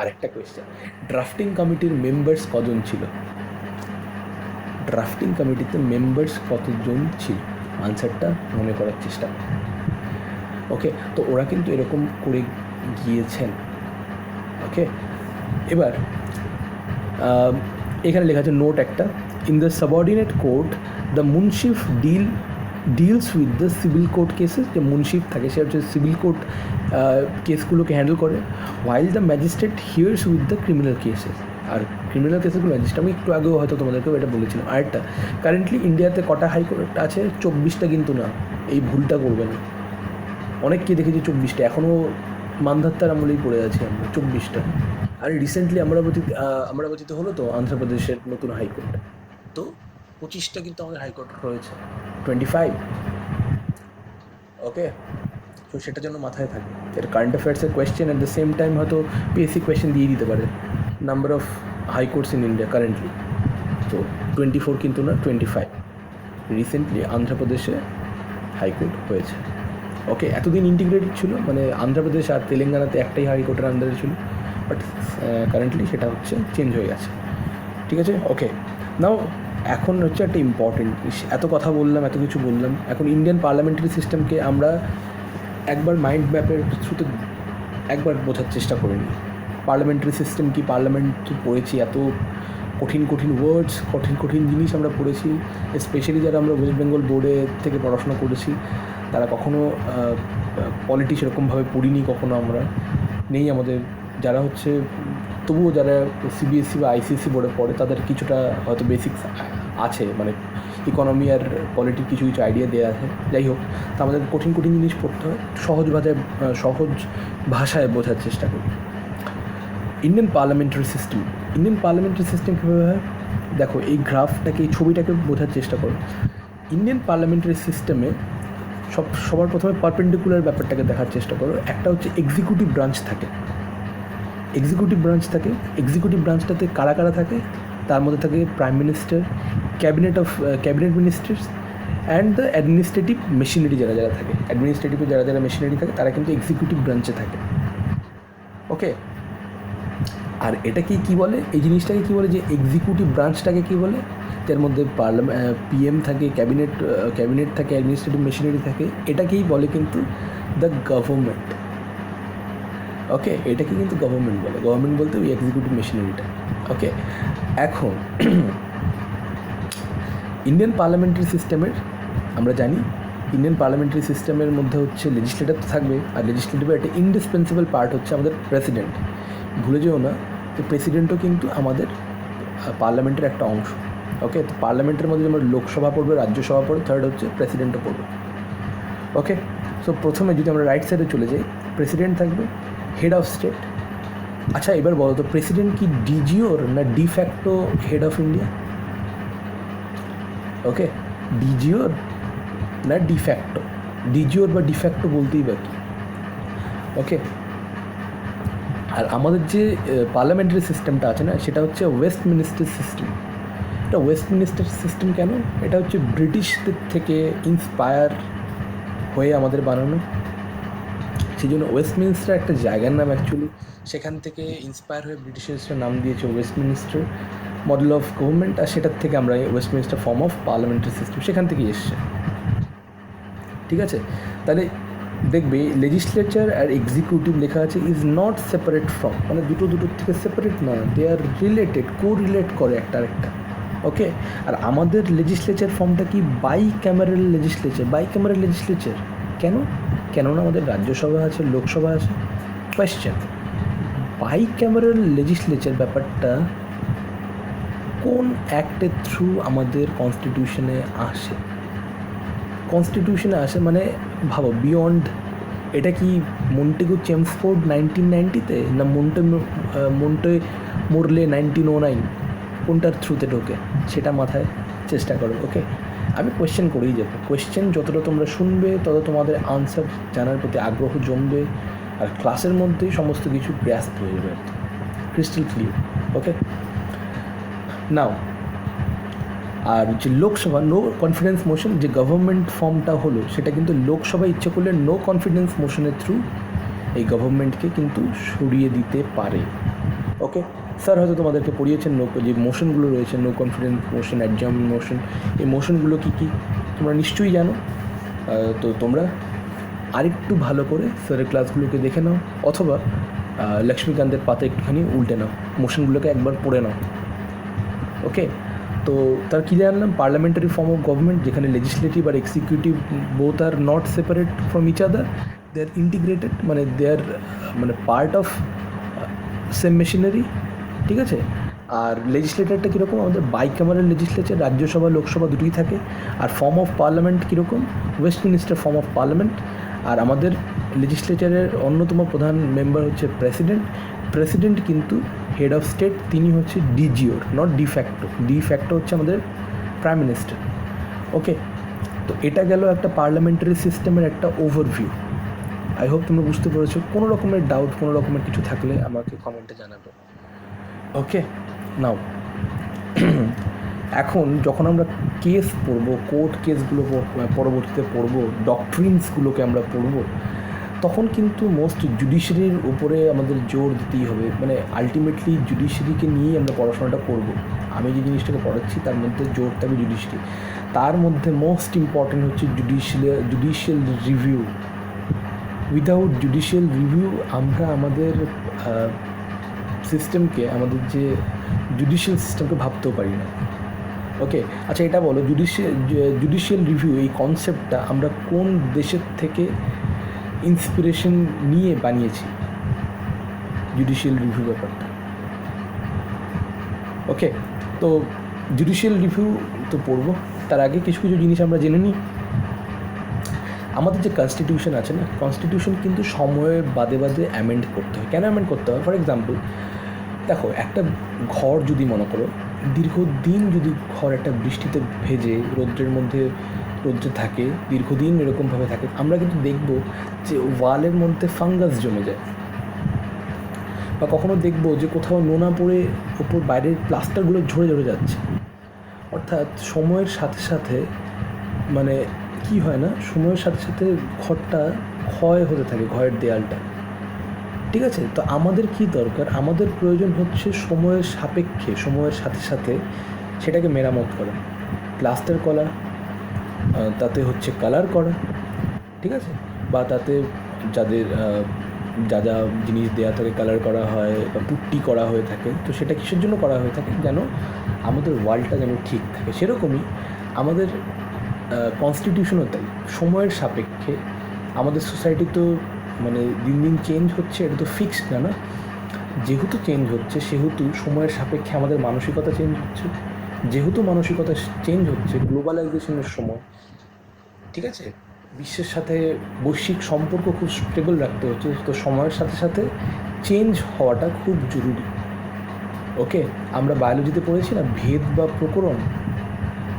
আরেকটা কোয়েশ্চেন, ড্রাফটিং কমিটির মেম্বার্স কজন ছিল? ড্রাফটিং কমিটিতে মেম্বার্স কতজন ছিল? আনসারটা মনে করার চেষ্টা করুন। ওকে, তো ওরা কিন্তু এরকম করে গিয়েছেন। ওকে, এবার এখানে লেখা আছে নোট একটা, in the subordinate court the munsif deals with the civil court cases, যে মুনশিফ থাকে সে হচ্ছে সিভিল কোর্ট কেসগুলোকে হ্যান্ডেল করে, while the magistrate hears with the criminal cases. আর ক্রিমিনাল কেসেসগুলো ম্যাজিস্ট্রেট, আমি একটু আগেও হয়তো তোমাদেরকেও এটা বলেছিলাম। আরেকটা, কারেন্টলি ইন্ডিয়াতে কটা হাইকোর্ট আছে? 24টা, কিন্তু না, এই ভুলটা করবে না, অনেককে দেখেছি 24টা, এখনও মানধাত্তার আমলেই পড়ে আছি আমরা, 24টা। আর রিসেন্টলি আমরাবতীতে হলো তো অন্ধ্রপ্রদেশের নতুন হাইকোর্ট, তো 25টা কিন্তু আমাদের হাইকোর্ট রয়েছে, 25। ওকে, তো সেটার জন্য মাথায় থাকে। এর কারেন্ট অ্যাফেয়ার্সের question at the same time হয়তো পিএসসি কোয়েশ্চেন দিয়ে দিতে পারে, number of high courts in India currently. তো 24 কিন্তু না, 25 রিসেন্টলি অন্ধ্রপ্রদেশে হাইকোর্ট হয়েছে। ওকে, এতদিন ইন্টিগ্রেটেড ছিল, মানে অন্ধ্রপ্রদেশ আর তেলেঙ্গানাতে একটাই হাইকোর্টের আন্ডারে ছিল, বাট কারেন্টলি সেটা হচ্ছে চেঞ্জ হয়ে গেছে, ঠিক আছে? ওকে, নাও এখন হচ্ছে একটা ইম্পর্টেন্ট, এত কথা বললাম, এত কিছু বললাম, এখন ইন্ডিয়ান পার্লামেন্টারি সিস্টেমকে আমরা একবার মাইন্ড ম্যাপের থ্রুতে একবার বোঝার চেষ্টা করে নিই। পার্লামেন্টারি সিস্টেম কি, পার্লামেন্ট পড়েছি, এত কঠিন ওয়ার্ডস, কঠিন জিনিস আমরা পড়েছি, স্পেশালি যারা আমরা ওয়েস্ট বেঙ্গল বোর্ডে থেকে পড়াশোনা করেছি তারা কখনো পলিটি সেরকমভাবে পড়িনি, কখনো আমরা নেই আমাদের, যারা হচ্ছে তবুও যারা সিবিএসসি বা আইসিএসসি বোর্ডে পড়ে তাদের কিছুটা হয়তো বেসিক্স আছে, মানে ইকোনমি আর পলিটির কিছু আইডিয়া দেওয়া আছে। যাই হোক, তো আমাদের কঠিন জিনিস পড়তে হয়, সহজ ভাষায় বোঝার চেষ্টা করি। ইন্ডিয়ান পার্লামেন্টারি সিস্টেম কীভাবে হয় দেখো, এই গ্রাফটাকে, এই ছবিটাকে বোঝার চেষ্টা করো। ইন্ডিয়ান পার্লামেন্টারি সিস্টেমে সবার প্রথমে পারপেন্ডিকুলার ব্যাপারটাকে দেখার চেষ্টা করো। একটা হচ্ছে এক্সিকিউটিভ ব্রাঞ্চ থাকে, এক্সিকিউটিভ ব্রাঞ্চটাতে কারা থাকে, তার মধ্যে থাকে prime minister, cabinet ministers and the administrative machinery যারা থাকে, অ্যাডমিনিস্ট্রেটিভে যারা মেশিনারি থাকে তারা কিন্তু এক্সিকিউটিভ ব্রাঞ্চে থাকে। ওকে, আর এটাকে কী বলে, এই জিনিসটাকে কী বলে, যে এক্সিকিউটিভ ব্রাঞ্চটাকে কী বলে, যার মধ্যে পিএম থাকে, ক্যাবিনেট থাকে, অ্যাডমিনিস্ট্রেটিভ মেশিনারি থাকে, এটাকেই বলে কিন্তু দ্য গভর্নমেন্ট। ওকে, এটাকে কিন্তু গভর্নমেন্ট বলে। গভর্নমেন্ট বলতে ওই এক্সিকিউটিভ মেশিনারিটা। ওকে, এখন ইন্ডিয়ান পার্লামেন্টারি সিস্টেমের আমরা জানি ইন্ডিয়ান পার্লামেন্টারি সিস্টেমের মধ্যে হচ্ছে লেজিসলেটর তো থাকবে, আর লেজিসলেটিভের একটা ইন্ডিসপেন্সেবল পার্ট হচ্ছে আমাদের প্রেসিডেন্ট। ভুলে যেও না, তো প্রেসিডেন্টও কিন্তু আমাদের পার্লামেন্টের একটা অংশ। ওকে, তো পার্লামেন্টের মধ্যে যেমন লোকসভা পড়বে, রাজ্যসভা পড়বে, থার্ড হচ্ছে প্রেসিডেন্টও পড়বে। ওকে, সো প্রথমে যদি আমরা রাইট সাইডে চলে যাই, প্রেসিডেন্ট থাকবে, হেড অফ স্টেট। আচ্ছা, এবার বলো তো প্রেসিডেন্ট কি ডিজিওর না ডিফ্যাক্টো হেড অফ ইন্ডিয়া? ওকে, ডিজিওর না ডিফ্যাক্টো? ডিজিওর বা ডিফ্যাক্টো বলতেই বা কি? ওকে, আর আমাদের যে পার্লামেন্টারি সিস্টেমটা আছে না, সেটা হচ্ছে ওয়েস্টমিনিস্টার সিস্টেম। এটা ওয়েস্টমিনিস্টার সিস্টেম কেন? এটা হচ্ছে ব্রিটিশদের থেকে ইন্সপায়ার হয়ে আমাদের বানানো। সেই জন্য ওয়েস্টমিনিস্টার একটা জায়গার নাম অ্যাকচুয়ালি, সেখান থেকে ইন্সপায়ার হয়ে ব্রিটিশার্সরা নাম দিয়েছে ওয়েস্টমিনিস্টার মডেল অফ গভর্নমেন্ট, আর সেটার থেকে আমরা Westminster form of parliamentary system সেখান থেকেই এসছে। ঠিক আছে, তাহলে দেখবে লেজিসলেচার আর এক্সিকিউটিভ লেখা আছে ইজ নট সেপারেট ফ্রম, মানে দুটোর থেকে সেপারেট না, দে আর রিলেটেড, কোরিলেট করে একটা আরেকটা। ওকে, আর আমাদের লেজিসলেচার ফর্মটা কি bicameral legislature. Bicameral legislature কেন? কেননা আমাদের রাজ্যসভা আছে, লোকসভা আছে। কোয়েশ্চেন, বাই ক্যামেরাল লেজিসলেচার ব্যাপারটা কোন অ্যাক্টের থ্রু আমাদের কনস্টিটিউশনে আসে? কনস্টিটিউশনে আসে মানে ভাবো, বিয়ন্ড, এটা কি মন্টেগু চেমসফোর্ড 1990-তে, না মন্টে মোরলে 1909, কোনটার থ্রুতে ঢোকে সেটা মাথায় চেষ্টা করো। ওকে, আমি কোয়েশ্চেন করেই যাবো। কোয়েশ্চেন যতটা তোমরা শুনবে তত তোমাদের আনসার জানার প্রতি আগ্রহ জমবে, আর ক্লাসের মধ্যেই সমস্ত কিছু গ্র্যাস্প হয়ে যাবে, ক্রিস্টাল ক্লিয়ার। ওকে, নাও, আর যে লোকসভা নো কনফিডেন্স মোশন যে গভর্নমেন্ট ফর্মটা হলো, সেটা কিন্তু লোকসভা ইচ্ছে করলে নো কনফিডেন্স মোশনের থ্রু এই গভর্নমেন্টকে কিন্তু সরিয়ে দিতে পারে। ওকে, স্যার হয়তো তোমাদেরকে পড়িয়েছেন যে মোশনগুলো রয়েছে, no confidence motion, adjourn motion, এই মোশনগুলো কী কী তোমরা নিশ্চয়ই জানো। তো তোমরা আরেকটু ভালো করে স্যারের ক্লাসগুলোকে দেখে নাও, অথবা লক্ষ্মীকান্তের পাতা একটুখানি উল্টে নাও, মোশনগুলোকে একবার পড়ে নাও। ওকে, তো তার কী জানলাম, পার্লামেন্টারি ফর্ম অফ গভর্নমেন্ট যেখানে লেজিসলেটিভ আর executive both are not separate from each other, they are integrated, মানে দে আর মানে পার্ট অফ সেম মেশিনারি। ঠিক আছে, আর লেজিসলেটারটা কীরকম, আমাদের বাইক্যামেরাল লেজিসলেচার, রাজ্যসভা লোকসভা দুটোই থাকে। আর ফর্ম অফ পার্লামেন্ট কীরকম, ওয়েস্টমিনিস্টার ফর্ম অফ পার্লামেন্ট। আর আমাদের লেজিসলেচারের অন্যতম প্রধান মেম্বার হচ্ছে প্রেসিডেন্ট। প্রেসিডেন্ট কিন্তু হেড অফ স্টেট, তিনি হচ্ছে ডিজিওর, নট ডিফ্যাক্টো। ডিফ্যাক্টো হচ্ছে আমাদের প্রাইম মিনিস্টার। ওকে, তো এটা গেল একটা পার্লামেন্টারি সিস্টেমের একটা ওভারভিউ। আই হোপ তোমরা বুঝতে পেরেছো। কোনো রকমের ডাউট, কোনো রকমের কিছু থাকলে আমাকে কমেন্টে জানাবে। ওকে, নাও এখন যখন আমরা কেস পড়বো, কোর্ট কেসগুলো পরবর্তীতে পড়বো, ডকট্রিনসগুলোকে আমরা পড়বো, তখন কিন্তু মোস্ট জুডিশিয়ারির উপরে আমাদের জোর দিতেই হবে। মানে আলটিমেটলি জুডিশিয়ারিকে নিয়েই আমরা পড়াশোনাটা করব। আমি যে জিনিসটাকে পড়াচ্ছি তার মধ্যে জোর থাকবে জুডিশিয়ারি। তার মধ্যে মোস্ট ইম্পর্টেন্ট হচ্ছে judicial review. Without judicial review আমরা আমাদের সিস্টেমকে, আমাদের যে জুডিশিয়াল সিস্টেমকে ভাবতেও পারি না। ওকে, আচ্ছা এটা বলো, জুডিশিয়াল রিভিউ এই কনসেপ্টটা আমরা কোন দেশের থেকে ইন্সপিরেশন নিয়ে বানিয়েছি জুডিশিয়াল রিভিউ ব্যাপারটা? ওকে, তো জুডিশিয়াল রিভিউ তো পড়বো, তার আগে কিছু কিছু জিনিস আমরা জেনে নিই। আমাদের যে কনস্টিটিউশন আছে না, কনস্টিটিউশন কিন্তু সময়ের বাদে বাদে অ্যামেন্ড করতে হয়। কেন অ্যামেন্ড করতে হয়? ফর এক্সাম্পল দেখো, একটা ঘর যদি মনে করো, দীর্ঘদিন যদি ঘর একটা বৃষ্টিতে ভেজে রৌদ্রে থাকে, দীর্ঘদিন এরকমভাবে থাকে, আমরা কিন্তু দেখব যে ওয়ালের মধ্যে ফাঙ্গাস জমে যায়। বা কখনো দেখব যে কোথাও নোনা পড়ে ওপর বাইরের প্লাস্টারগুলো ঝরে ঝরে যাচ্ছে। অর্থাৎ সময়ের সাথে সাথে মানে কি হয় না, সময়ের সাথে সাথে ঘরটা ক্ষয় হতে থাকে, ঘরের দেয়ালটা। ঠিক আছে, তো আমাদের কি দরকার? আমাদের প্রয়োজন হচ্ছে সময়ের সাপেক্ষে, সময়ের সাথে সাথে সেটাকে মেরামত করা, প্লাস্টার করা, তাতে হচ্ছে কালার করা। ঠিক আছে, বা তাতে যাদের যা যা জিনিস দেওয়া থাকে, কালার করা হয় বা পুট্টি করা হয়ে থাকে, তো সেটা কিসের জন্য করা হয়ে থাকে? যেন আমাদের ওয়ার্ল্ডটা যেন ঠিক থাকে। সেরকমই আমাদের কনস্টিটিউশনও তাই, সময়ের সাপেক্ষে আমাদের সোসাইটি তো মানে দিন দিন চেঞ্জ হচ্ছে, এটা তো ফিক্সড না, না? যেহেতু চেঞ্জ হচ্ছে সেহেতু সময়ের সাপেক্ষে আমাদের মানসিকতা চেঞ্জ হচ্ছে, যেহেতু মানসিকতা চেঞ্জ হচ্ছে গ্লোবালাইজেশনের সময়, ঠিক আছে, বিশ্বের সাথে বৈশ্বিক সম্পর্ক খুব স্টেবল রাখতে হচ্ছে, তো সময়ের সাথে সাথে চেঞ্জ হওয়াটা খুব জরুরি। ওকে, আমরা বায়োলজিতে পড়েছি না, ভেদ বা প্রকরণ,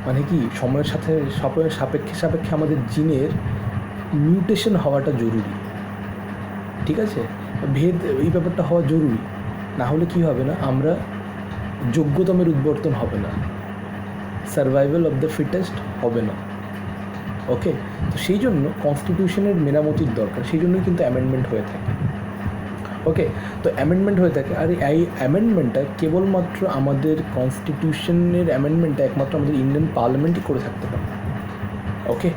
মানে কি সময়ের সাথে সময়ের সাপেক্ষে সাপেক্ষে আমাদের জিনের মিউটেশন হওয়াটা জরুরি, ঠিক আছে? ভেদ এই ব্যাপারটা হওয়া জরুরি, না হলে কি হবে না, আমরা যোগ্যতমের উদ্বর্তন হবে না, সার্ভাইভাল অফ দ্য ফিটেস্ট হবে না। ওকে, তো সেই জন্য কনস্টিটিউশনের মেরামতির দরকার, সেই জন্যই কিন্তু অ্যামেন্ডমেন্ট হয়ে থাকে। ওকে, তো অ্যামেন্ডমেন্ট হয়ে থাকে, আর এই অ্যামেন্ডমেন্টটা কেবলমাত্র আমাদের কনস্টিটিউশনের অ্যামেন্ডমেন্টটা একমাত্র আমাদের ইন্ডিয়ান পার্লামেন্টই করে থাকতে পারে। ওকে,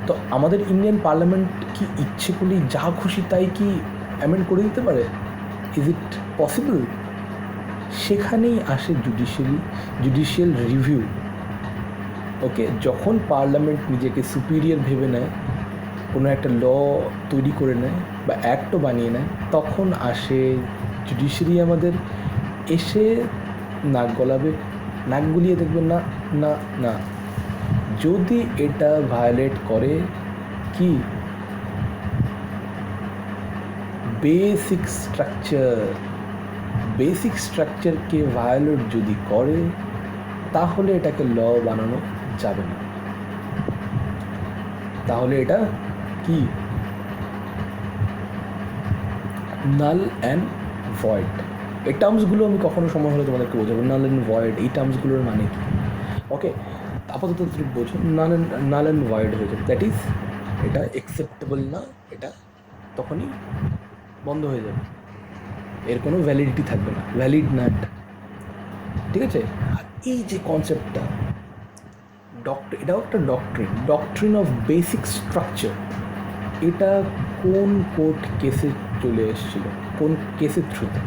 তো আমাদের ইন্ডিয়ান পার্লামেন্ট কি ইচ্ছে করলেই যা খুশি তাই কি অ্যামেন্ড করে দিতে পারে? Is it possible? সেখানেই আসে জুডিশিয়াল রিভিউ। ওকে, যখন পার্লামেন্ট নিজেকে সুপিরিয়র ভেবে নেয়, কোনো একটা ল তৈরি করে নেয় বা অ্যাক্টও বানিয়ে নেয়, তখন আসে জুডিশিয়ারি আমাদের, এসে নাক গলাবে, নাক গুলিয়ে দেখবে না না না, যদি এটা ভায়োলেট করে কি বেসিক স্ট্রাকচারকে ভায়োলেট যদি করে, তাহলে এটাকে ল বানানো যাবে না, তাহলে এটা কি নাল অ্যান্ড ভয়েড। এই টার্মসগুলো আমি কখনো সময় হলে তোমাদেরকে বোঝাবো, নাল অ্যান্ড ভয়েড এই টার্মসগুলোর মানে কি। ওকে, আপাতত তুমি বোঝো, নাল অ্যান্ড ভয়েড হয়ে যাবে, দ্যাট ইজ এটা অ্যাকসেপ্টেবল না, এটা তখনই বন্ধ হয়ে যাবে, এর কোনো ভ্যালিডিটি থাকবে না, ভ্যালিড না এটা, ঠিক আছে? আর এই যে কনসেপ্টটা এটাও একটা ডক্ট্রিন অফ বেসিক স্ট্রাকচার, এটা কোন কোর্ট কেসে চলে এসেছিল, কোন কেসের থ্রুতে?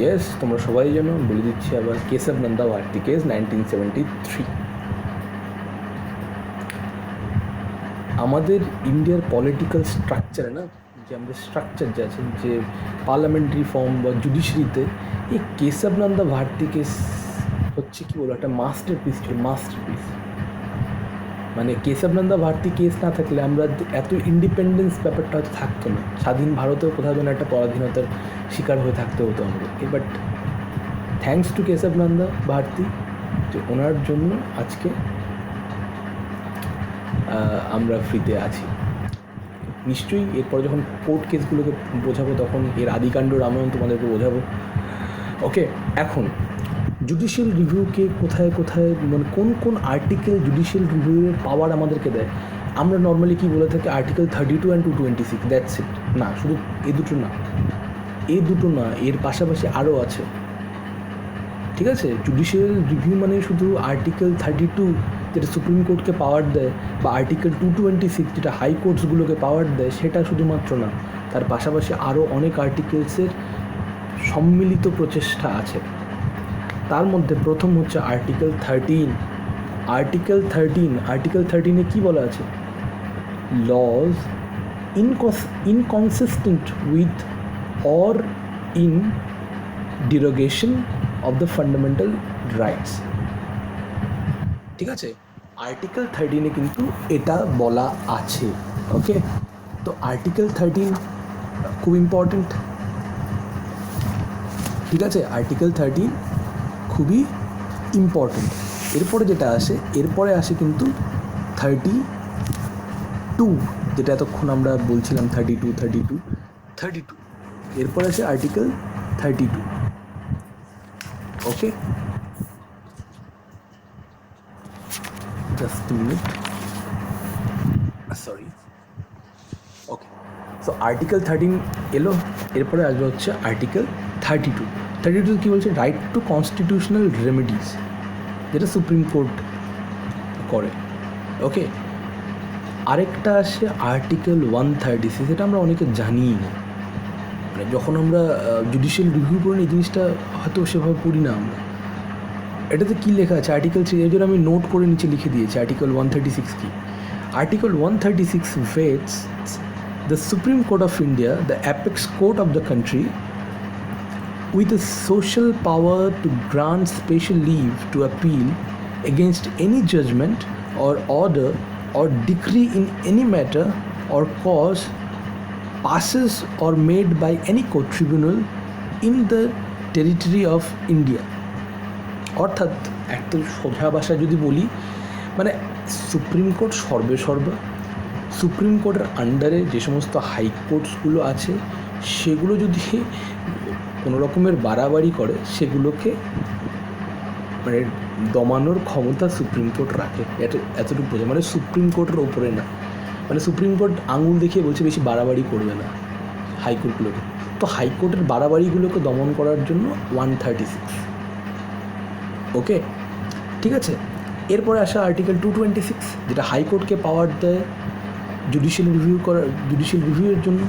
ইয়েস, তোমরা সবাই জানো, বলে দিচ্ছি আবার, কেশব নন্দা ভারতী কেস 1973। আমাদের ইন্ডিয়ার পলিটিক্যাল স্ট্রাকচারে না, যে আমাদের স্ট্রাকচার যে আছে, যে পার্লামেন্টারি ফর্ম বা জুডিশিয়ারিতে, এই কেশব নন্দা ভারতী কেস হচ্ছে কি বলো, একটা মাস্টারপিস ছিল, মাস্টারপিস। মানে কেশব নন্দা ভারতী কেস না থাকলে আমরা এত ইন্ডিপেন্ডেন্স ব্যাপারটা হয়তো থাকতো না, স্বাধীন ভারতেও কোথাও যেন একটা পরাধীনতার শিকার হয়ে থাকতে হতো আমাদেরকে, but thanks to Kesavananda Bharati, যে ওনার জন্য আজকে আমরা ফ্রিতে আছি। নিশ্চয়ই এরপরে যখন কোর্ট কেসগুলোকে বোঝাবো, তখন এর আদিকাণ্ড রামায়ণ তোমাদেরকে বোঝাবো। ওকে, এখন জুডিশিয়াল রিভিউকে কোথায় কোথায়, মানে কোন কোন আর্টিকেল জুডিশিয়াল রিভিউয়ের পাওয়ার আমাদেরকে দেয়? আমরা নর্মালি কি বলে থাকি, আর্টিকেল 32 অ্যান্ড 226, দ্যাটস ইট। না, শুধু এই দুটো না, এর পাশাপাশি আরও আছে, ঠিক আছে? জুডিশিয়াল রিভিউ মানে শুধু আর্টিকেল 32 যেটা সুপ্রিম কোর্টকে পাওয়ার দেয়, বা আর্টিকেল 226 যেটা হাইকোর্টসগুলোকে পাওয়ার দেয়, সেটা শুধুমাত্র না, তার পাশাপাশি আরও অনেক আর্টিকেলসের সম্মিলিত প্রচেষ্টা আছে। তার মধ্যে প্রথম হচ্ছে আর্টিকেল 13। আর্টিকেল 13-এ কী বলা আছে? Laws inconsistent with or in derogation of the fundamental rights, ঠিক আছে? আর্টিকেল 13-এ কিন্তু এটা বলা আছে। ওকে, তো আর্টিকেল 13 খুব ইম্পর্টেন্ট, ঠিক আছে? আর্টিকেল 13 খুবই ইম্পর্টেন্ট। এরপরে যেটা আসে, এরপরে আসে কিন্তু 32, যেটা এতক্ষণ আমরা বলছিলাম 32, এরপরে আসে article 32। Okay, just a minute, sorry. Okay, so article 13 এলো, এরপরে আসবে হচ্ছে আর্টিকেল 32 কী বলছে? রাইট টু কনস্টিটিউশনাল রেমেডিস, যেটা সুপ্রিম কোর্ট করে। ওকে, আরেকটা আসে আর্টিকেল 136, এটা আমরা অনেকে জানিই না, মানে যখন আমরা জুডিশিয়াল রিভিউ পড়ি এই জিনিসটা হয়তো সেভাবে পড়ি না আমরা। এটাতে কী লেখা আছে আর্টিকেল 3, এই জন্য আমি নোট করে নিচে লিখে দিয়েছি আর্টিকেল 136 কি। Article 136 vests the Supreme Court of India, the apex court of the country, with a social power to grant special leave to appeal against any judgment or order or decree in any matter or cause passes or made by any court tribunal in the territory of India. অর্থাৎ একটা সোজা ভাষায় যদি বলি মানে supreme court সর্বেসর্বা, supreme কোর্টের আন্ডারে যে সমস্ত হাইকোর্টসগুলো আছে সেগুলো যদি কোনো রকমের বাড়াবাড়ি করে সেগুলোকে মানে দমানোর ক্ষমতা সুপ্রিম কোর্ট রাখে। এতটুকু বোঝা, মানে সুপ্রিম কোর্টের ওপরে না, মানে সুপ্রিম কোর্ট আঙুল দেখিয়ে বলছে বেশি বাড়াবাড়ি করবে না হাইকোর্টগুলোকে। তো হাইকোর্টের বাড়াবাড়িগুলোকে দমন করার জন্য 136। ওকে, ঠিক আছে। এরপরে আসা আর্টিকেল 226, যেটা হাইকোর্টকে পাওয়ার দেয় জুডিশিয়াল রিভিউয়ের জন্য।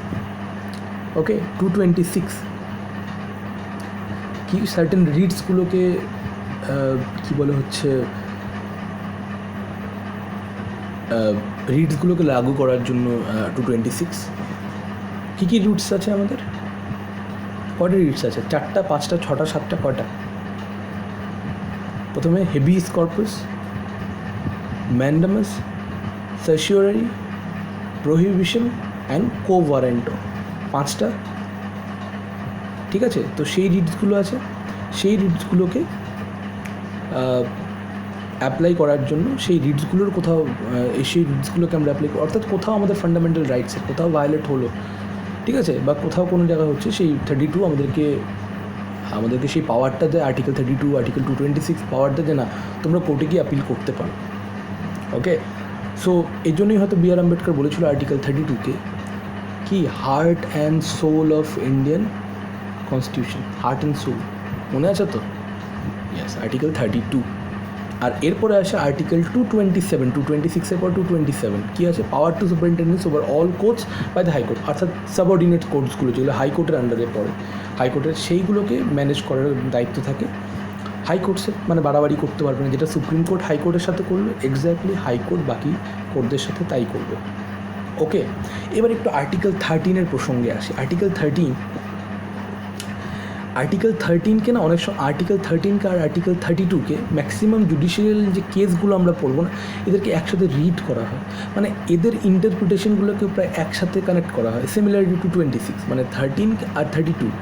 ওকে, 226 কি সার্টেন রিটসগুলোকে কী বলে হচ্ছে রিটসগুলোকে লাগু করার জন্য 226। কী কী রুটস আছে আমাদের? কটা রিটস আছে? 4টা, 5টা, 6টা, 7টা, কটা? প্রথমে habeas corpus, mandamus, certiorari, prohibition and quo warranto, 5টা। ঠিক আছে, তো সেই রিটসগুলো আছে, সেই রিটসগুলোকে অ্যাপ্লাই করার জন্য সেই রিটসগুলোর কোথাও সেই রিটসগুলোকে আমরা অ্যাপ্লাই করি, অর্থাৎ কোথাও আমাদের ফান্ডামেন্টাল রাইটসের কোথাও ভায়োলেট হলো, ঠিক আছে, বা কোথাও কোনো জায়গা হচ্ছে, সেই 32 আমাদেরকে সেই পাওয়ারটা দেয়। আর্টিকেল 32, আর্টিকেল 226 পাওয়ার দেয় যে না তোমরা কোর্টে গিয়ে আপিল করতে পারো। ওকে, সো এই জন্যই হয়তো বি আর আম্বেদকর বলেছিল আর্টিকেল 32কে কি heart and soul of Indian constitution. Heart and soul মনে আছে তো? Yes, article 32। আর এরপরে আসে আর্টিকেল 227, 226-এর পর 227 কী আছে? Power to superintendence over all courts by the high court, অর্থাৎ সাবঅর্ডিনেট কোর্টসগুলো যেগুলো হাইকোর্টের আন্ডারে পড়ে, হাইকোর্টের সেইগুলোকে ম্যানেজ করার দায়িত্ব থাকে হাইকোর্টসের। মানে বাড়াবাড়ি করতে পারবে না, যেটা সুপ্রিম কোর্ট হাইকোর্টের সাথে করলো এক্স্যাক্টলি হাইকোর্ট বাকি কোর্টদের সাথে তাই করবে। ওকে, এবার একটু আর্টিকেল 13-এর প্রসঙ্গে আসি। আর্টিকেল 13কে না অনেক সময় আর্টিকেল 13কে আর আর্টিকেল 32কে ম্যাক্সিমাম জুডিশিয়াল যে কেসগুলো আমরা পড়বো না এদেরকে একসাথে রিড করা হয়, মানে এদের ইন্টারপ্রিটেশনগুলোকে প্রায় একসাথে কানেক্ট করা হয়। সিমিলারলি টু 26 মানে 13 আর 32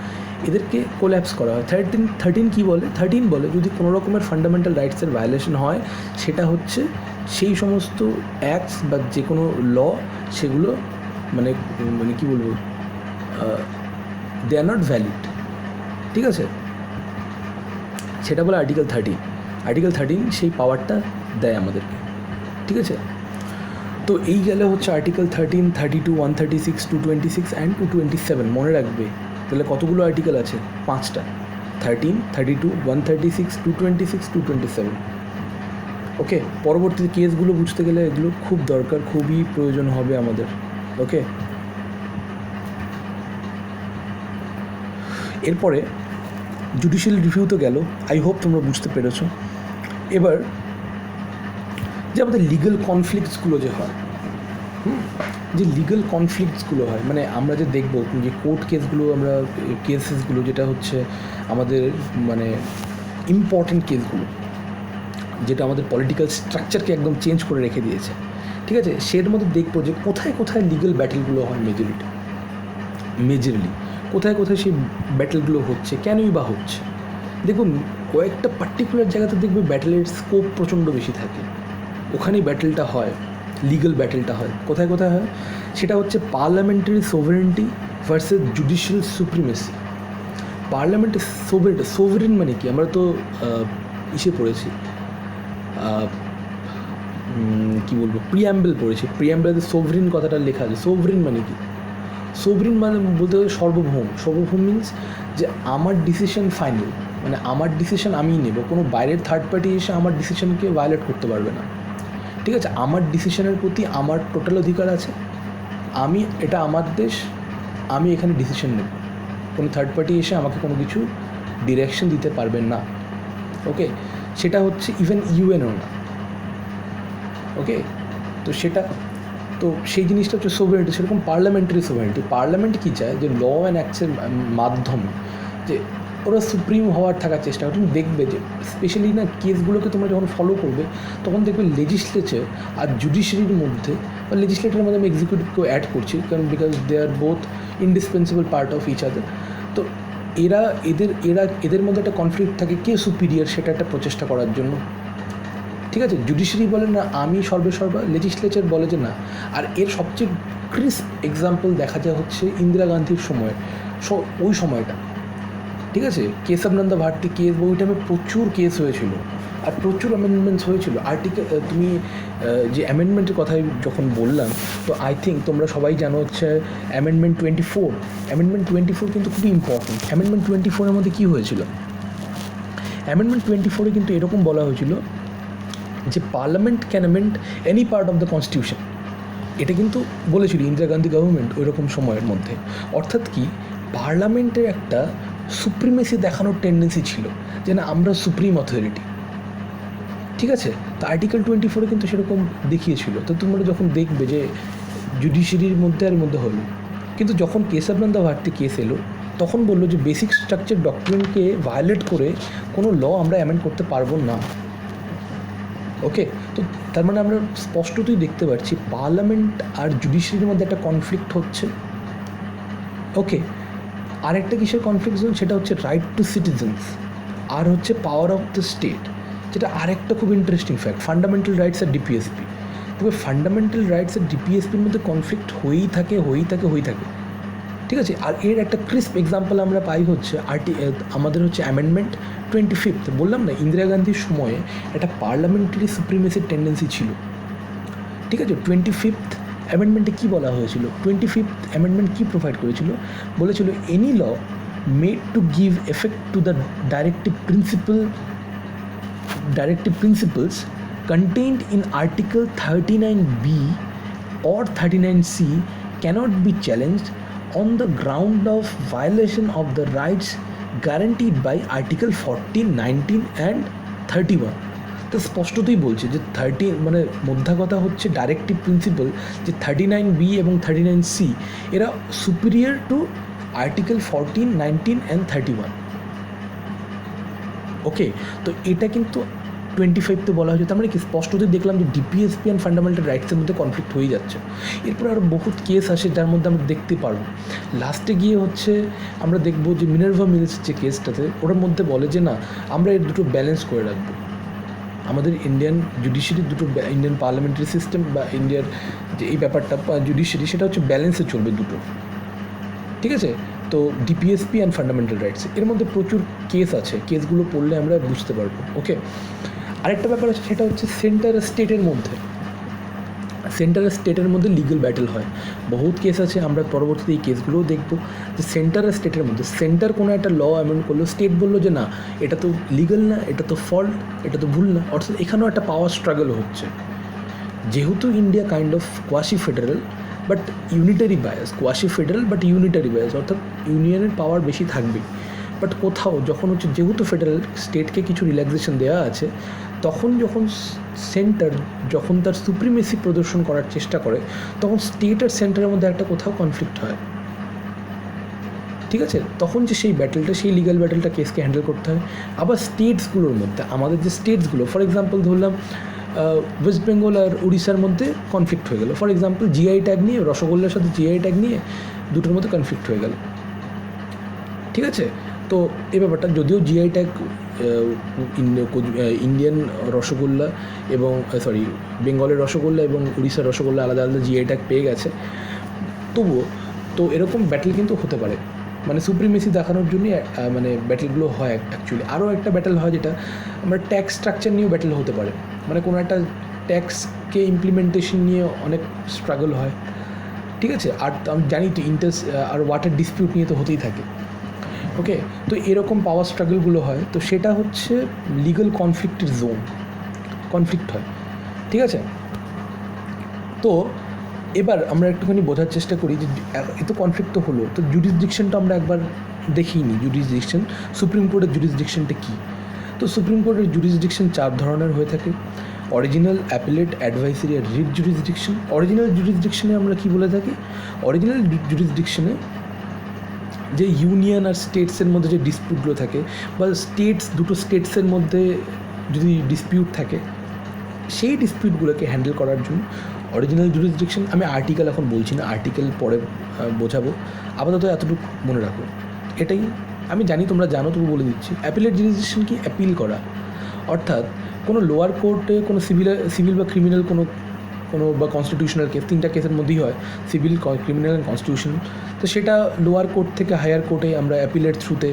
এদেরকে কোল্যাপস করা হয়। 13 কী বলে? 13 বলে যদি কোনো রকমের ফান্ডামেন্টাল রাইটসের ভায়োলেশন হয় সেটা হচ্ছে সেই সমস্ত অ্যাক্টস বা যে কোনো ল সেগুলো মানে কী বলবো, দে আর নট ভ্যালিড। ঠিক আছে, সেটা বলে আর্টিকেল 13 সেই পাওয়ারটা দেয় আমাদেরকে। ঠিক আছে, তো এই গেলে হচ্ছে আর্টিকেল 13, 32, 136, 226 অ্যান্ড 227 মনে রাখবে। তাহলে কতগুলো আর্টিকেল আছে? 5টা, 13, 32, 136, 226, 227। ওকে, পরবর্তী কেসগুলো বুঝতে গেলে এগুলো খুব দরকার, খুবই প্রয়োজন হবে আমাদের। ওকে, এরপরে জুডিশিয়াল রিভিউ তো গেল, আই হোপ তোমরা বুঝতে পেরেছো। এবার যে আমাদের লিগাল কনফ্লিক্টসগুলো যে হয়, যে লিগাল কনফ্লিক্টসগুলো হয় মানে আমরা যে দেখবো যে কোর্ট কেসেসগুলো যেটা হচ্ছে আমাদের মানে ইম্পর্টেন্ট কেসগুলো যেটা আমাদের পলিটিক্যাল স্ট্রাকচারকে একদম চেঞ্জ করে রেখে দিয়েছে। ঠিক আছে, সের মধ্যে দেখবো যে কোথায় কোথায় লিগাল ব্যাটেলগুলো হয় মেজরলি কোথায় কোথায় সেই ব্যাটেলগুলো হচ্ছে, কেনই বা হচ্ছে। দেখুন কয়েকটা পার্টিকুলার জায়গাতে দেখবে ব্যাটেলের স্কোপ প্রচণ্ড বেশি থাকে, ওখানেই ব্যাটেলটা হয়, লিগাল ব্যাটেলটা হয়। কোথায় কোথায় হয় সেটা হচ্ছে পার্লামেন্টারি সোভারেনিটি ভার্সেস জুডিশিয়াল সুপ্রিমেসি। পার্লামেন্টের সোভারেন মানে কি? আমরা তো ইসে পড়েছি, কী বলবো, প্রিয়াম্বেল পড়েছি। প্রিয়াম্বেলে সোভারেন কথাটা লেখা আছে। সোভারেন মানে কি? সোভারেন মানে বলতে গেলে সর্বভৌম মিনস যে আমার ডিসিশন ফাইনাল, মানে আমার ডিসিশন আমিই নেব, কোনো বাইরের থার্ড পার্টি এসে আমার ডিসিশনকে ভায়োলেট করতে পারবে না। ঠিক আছে, আমার ডিসিশনের প্রতি আমার টোটাল অধিকার আছে, এটা আমার দেশ, আমি এখানে ডিসিশন নেব। কোনো থার্ড পার্টি এসে আমাকে কোনো কিছু ডিরেকশন দিতে পারবেন না। ওকে, সেটা হচ্ছে ইভেন ইউএনও না। ওকে, তো সেটা তো সেই জিনিসটা হচ্ছে সোভারেনিটি। সেরকম পার্লামেন্টারি সোভারেনিটি, পার্লামেন্ট কী চায় যে ল অ্যান্ড অ্যাক্টের মাধ্যমে যে ওরা সুপ্রিম হওয়ার থাকার চেষ্টা করে। তুমি দেখবে যে স্পেশালি না কেসগুলোকে তোমরা যখন ফলো করবে তখন দেখবে লেজিসলেচার আর জুডিশিয়ারির মধ্যে, বা লেজিসলেচারের মধ্যে আমি এক্সিকিউটিভকেও অ্যাড করছি, কারণ because they are both indispensable part of each other. তো এদের মধ্যে একটা কনফ্লিক্ট থাকে কে সুপিরিয়ার, সেটা একটা প্রচেষ্টা করার জন্য। ঠিক আছে, জুডিশিয়ারি বলে না আমি সর্বেসর্বা, লেজিসলেচার বলে যে না। আর এর সবচেয়ে ক্রিস্প এক্সাম্পল দেখা যায় হচ্ছে ইন্দিরা গান্ধীর সময়, ওই সময়টা। ঠিক আছে, কেশবনন্দ ভারতী কেস, ওই টাইমে প্রচুর কেস হয়েছিল আর প্রচুর অ্যামেন্ডমেন্টস হয়েছিল। তুমি যে অ্যামেন্ডমেন্টের কথাই যখন বললাম, তো আই থিঙ্ক তোমরা সবাই জানো হচ্ছে অ্যামেন্ডমেন্ট 24। অ্যামেন্ডমেন্ট 24 কিন্তু খুবই ইম্পর্টেন্ট। অ্যামেন্ডমেন্ট 24-এর মধ্যে কী হয়েছিল? অ্যামেন্ডমেন্ট 24-এ কিন্তু এরকম বলা হয়েছিল যে parliament can amend any part of the constitution. এটা কিন্তু বলেছিল ইন্দিরা গান্ধী গভর্নমেন্ট ওই রকম সময়ের মধ্যে। অর্থাৎ কি, পার্লামেন্টের একটা সুপ্রিমেসি দেখানোর টেন্ডেন্সি ছিল যে না আমরা সুপ্রিম অথরিটি। ঠিক আছে, তো আর্টিকেল 24-এ কিন্তু সেরকম দেখিয়েছিল। তো তোমরা যখন দেখবে যে জুডিশিয়ারির মধ্যে আর মধ্যে হলো, কিন্তু যখন কেশবনন্দ ভারতী কেস এলো তখন বললো যে বেসিক স্ট্রাকচার ডকুমেন্টকে ভায়োলেট করে কোনো ল আমরা অ্যামেন্ড করতে পারবো না। ওকে, তো তার মানে আমরা স্পষ্টতই দেখতে পাচ্ছি পার্লামেন্ট আর জুডিশিয়ারির মধ্যে একটা কনফ্লিক্ট হচ্ছে। ওকে, আরেকটা কিসের কনফ্লিক্ট জোন, সেটা হচ্ছে রাইট টু সিটিজেন্স আর হচ্ছে পাওয়ার অফ দ্য স্টেট, যেটা আরেকটা খুব ইন্টারেস্টিং ফ্যাক্ট, ফান্ডামেন্টাল রাইটস আর ডিপিএসপি। তবে ফান্ডামেন্টাল রাইটস আর ডিপিএসপির মধ্যে কনফ্লিক্ট হয়েই থাকে। ঠিক আছে, আর এর একটা ক্রিস্প এক্সাম্পল আমরা পাই হচ্ছে আমাদের হচ্ছে অ্যামেন্ডমেন্ট 25। বললাম না ইন্দিরা গান্ধীর সময়ে একটা পার্লামেন্টারি সুপ্রিমেসির টেন্ডেন্সি ছিল। ঠিক আছে, 25th অ্যামেন্ডমেন্টে কী বলা হয়েছিল? 25th অ্যামেন্ডমেন্ট কী প্রোভাইড করেছিল? বলেছিল any law made to give effect to the directive principles contained in Article 39B or 39C cannot be challenged on the ground of violation of the rights guaranteed by Article 14, 19 and 31। তো স্পষ্টতই বলছে যে মানে মোদ্দা কথা হচ্ছে directive principle যে 39B এবং 39C এরা সুপিরিয়র টু আর্টিকেল 14, 19 and 31। ওকে, তো এটা কিন্তু 25-তে বলা হয়েছে। তার মানে কি স্পষ্টতই দেখলাম যে ডিপিএসপি অ্যান্ড ফান্ডামেন্টাল রাইটসের মধ্যে কনফ্লিক্ট হয়ে যাচ্ছে। এরপর আরও বহুত কেস আসে যার মধ্যে আমরা দেখতে পারবো। লাস্টে গিয়ে হচ্ছে আমরা দেখবো যে মিনার্ভা মিলস যে কেসটাতে ওটার মধ্যে বলে যে না আমরা এর দুটো ব্যালেন্স করে রাখবো। আমাদের Indian judiciary Indian parliamentary system বা ইন্ডিয়ার যে এই ব্যাপারটা জুডিশিয়ারি সেটা হচ্ছে ব্যালেন্সে চলবে দুটো। ঠিক আছে, তো ডিপিএসপি অ্যান্ড ফান্ডামেন্টাল রাইটস এর মধ্যে প্রচুর কেস আছে, কেসগুলো পড়লে আমরা বুঝতে পারবো। ওকে, আরেকটা ব্যাপার আছে সেটা হচ্ছে সেন্টার স্টেটের মধ্যে লিগাল ব্যাটেল হয়। বহুত কেস আছে, আমরা পরবর্তীতে এই কেসগুলোও দেখবো যে সেন্টার আর স্টেটের মধ্যে সেন্টার কোনো একটা ল অ্যামেন্ড করলো, স্টেট বললো যে না এটা তো লিগাল না, এটা তো ফল্ট, এটা তো ভুল না। অর্থাৎ এখানেও একটা পাওয়ার স্ট্রাগল হচ্ছে। যেহেতু India kind of quasi federal but unitary bias, অর্থাৎ ইউনিয়নের পাওয়ার বেশি থাকবে। বাট কোথাও যখন হচ্ছে যেহেতু ফেডারেল স্টেটকে কিছু রিল্যাক্সেশন দেওয়া আছে, তখন যখন সেন্টার যখন তার সুপ্রিমেসি প্রদর্শন করার চেষ্টা করে তখন স্টেট আর সেন্টারের মধ্যে একটা কোথাও কনফ্লিক্ট হয়। ঠিক আছে, তখন যে সেই লিগাল ব্যাটেলটা কেসকে হ্যান্ডেল করতে হয়। আবার স্টেটসগুলোর মধ্যে আমাদের যে স্টেটসগুলো, ফর এক্সাম্পল ধরলাম ওয়েস্ট বেঙ্গল আর উড়িষ্যার মধ্যে কনফ্লিক্ট হয়ে গেল। ফর এক্সাম্পল জিআই ট্যাগ নিয়ে, রসগোল্লার সাথে জিআই ট্যাগ নিয়ে দুটোর মধ্যে কনফ্লিক্ট হয়ে গেল। ঠিক আছে, তো এই ব্যাপারটা যদিও জিআই ট্যাগ ইন্ডিয়ান রসগোল্লা এবং বেঙ্গলের রসগোল্লা এবং উড়িষ্যার রসগোল্লা আলাদা আলাদা জিআই ট্যাগ পেয়ে গেছে, তবুও তো এরকম ব্যাটেল কিন্তু হতে পারে। মানে সুপ্রিমেসি দেখানোর জন্যই মানে ব্যাটেলগুলো হয় অ্যাকচুয়ালি। আরও একটা ব্যাটেল হয় যেটা আমরা ট্যাক্স স্ট্রাকচার নিয়েও ব্যাটেল হতে পারে। মানে কোনো একটা ট্যাক্সকে ইমপ্লিমেন্টেশন নিয়ে অনেক স্ট্রাগল হয়। ঠিক আছে, আর আমি জানি তো আর ওয়াটার ডিসপিউট নিয়ে তো হতেই থাকে। ওকে, তো এরকম পাওয়ার স্ট্রাগলগুলো হয়, তো সেটা হচ্ছে লিগাল কনফ্লিক্টের জোন, কনফ্লিক্ট হয়। ঠিক আছে, তো এবার আমরা একটুখানি বোঝার চেষ্টা করি যে এত কনফ্লিক্ট তো হলো, তো জুরিসডিকশনটা আমরা একবার দেখিনি। জুরিসডিকশন, সুপ্রিম কোর্টের জুরিসডিকশনটা কী? তো সুপ্রিম কোর্টের জুরিসডিকশন 4 ধরনের হয়ে থাকে: অরিজিনাল, অ্যাপিলেট, অ্যাডভাইসারি আর রিট জুরিসডিকশন। অরিজিনাল জুরিসডিকশনে আমরা কী বলে থাকি? অরিজিনাল জুরিসডিকশনে যে ইউনিয়ন আর স্টেটসের মধ্যে যে ডিসপিউটগুলো থাকে, বা দুটো স্টেটসের মধ্যে যদি ডিসপিউট থাকে, সেই ডিসপিউটগুলোকে হ্যান্ডেল করার জন্য অরিজিনাল জুরিসডিকশন। আমি আর্টিকেল এখন বলছি না, আর্টিকেল পরে বোঝাবো, আপাতত এতটুকু মনে রাখো। এটাই আমি জানি, তোমরা জানো, তবু বলে দিচ্ছি। অ্যাপিলেট জুরিসডিকশন কি? অ্যাপিল করা, অর্থাৎ কোনো লোয়ার কোর্টে কোনো সিভিল বা ক্রিমিনাল কোনো বা কনস্টিটিউশনাল কেস, 3টা কেসের মধ্যেই হয়, সিভিল, ক্রিমিনাল অ্যান্ড কনস্টিটিউশনাল। তো সেটা লোয়ার কোর্ট থেকে হায়ার কোর্টে আমরা অ্যাপিলের থ্রুতে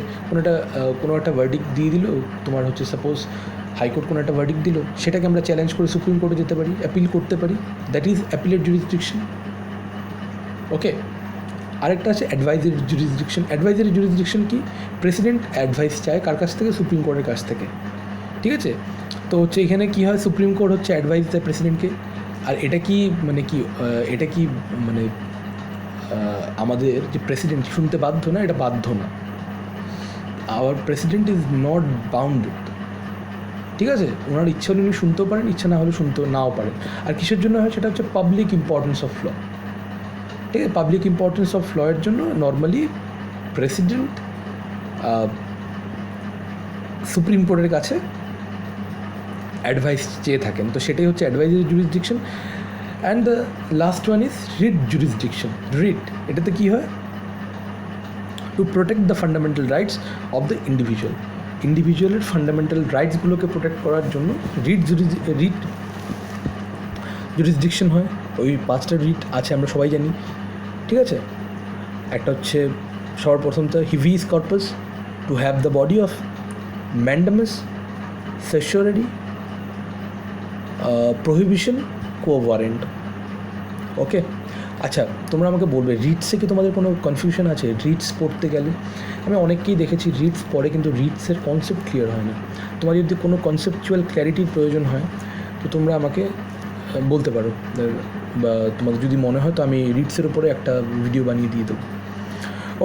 কোনো একটা ভার্ডিক্ট দিয়ে দিল, তোমার হচ্ছে সাপোজ হাইকোর্ট কোনো একটা ভার্ডিক্ট দিল, সেটাকে আমরা চ্যালেঞ্জ করে সুপ্রিম কোর্টে যেতে পারি, অ্যাপিল করতে পারি। That is appellate jurisdiction. Okay, আরেকটা আছে অ্যাডভাইজারি জুরিসডিকশন। অ্যাডভাইজারি জুরিসডিকশন কি? প্রেসিডেন্ট অ্যাডভাইস চায় কার কাছ থেকে? সুপ্রিম কোর্টের কাছ থেকে। ঠিক আছে, তো হচ্ছে এখানে কী হয়, সুপ্রিম কোর্ট হচ্ছে অ্যাডভাইস দেয় প্রেসিডেন্টকে। আর এটা কি মানে আমাদের যে প্রেসিডেন্ট শুনতে বাধ্য না? এটা বাধ্য না। Hour president is not bounded. ঠিক আছে, ওনার ইচ্ছা হলে উনি শুনতেও পারেন, ইচ্ছা না হলে শুনতেও নাও পারেন। আর কিসের জন্য হয়? সেটা হচ্ছে পাবলিক ইম্পর্টেন্স অফ ল। ঠিক আছে, পাবলিক ইম্পর্টেন্স অফ লয়ের জন্য নর্মালি প্রেসিডেন্ট সুপ্রিম কোর্টের কাছে অ্যাডভাইস চেয়ে থাকেন। তো সেটাই হচ্ছে advisory jurisdiction. And the last one is writ jurisdiction. Writ, এটাতে কী হয়? To protect the fundamental rights of the ইন্ডিভিজুয়ালের ফান্ডামেন্টাল রাইটসগুলোকে প্রোটেক্ট করার জন্য রিট জুরিসডিকশন হয়। ওই 5টা রিট আছে, আমরা সবাই জানি। ঠিক আছে, একটা হচ্ছে সবার প্রথম তো habeas corpus, to have the body of mandamus, certiorari, prohibition, quo warranto. Okay, আচ্ছা, তোমরা আমাকে বলবে রিটসে কি তোমাদের কোনো কনফিউশন আছে? রিটস পড়তে গেলে আমি অনেককেই দেখেছি রিটস পড়ে, কিন্তু রিটসের কনসেপ্ট ক্লিয়ার হয় না। তোমার যদি কোনো কনসেপচুয়াল ক্ল্যারিটির প্রয়োজন হয় তো তোমরা আমাকে বলতে পারো, বা তোমাদের যদি মনে হয় তো আমি রিটসের উপরে একটা ভিডিও বানিয়ে দিয়ে দেবো।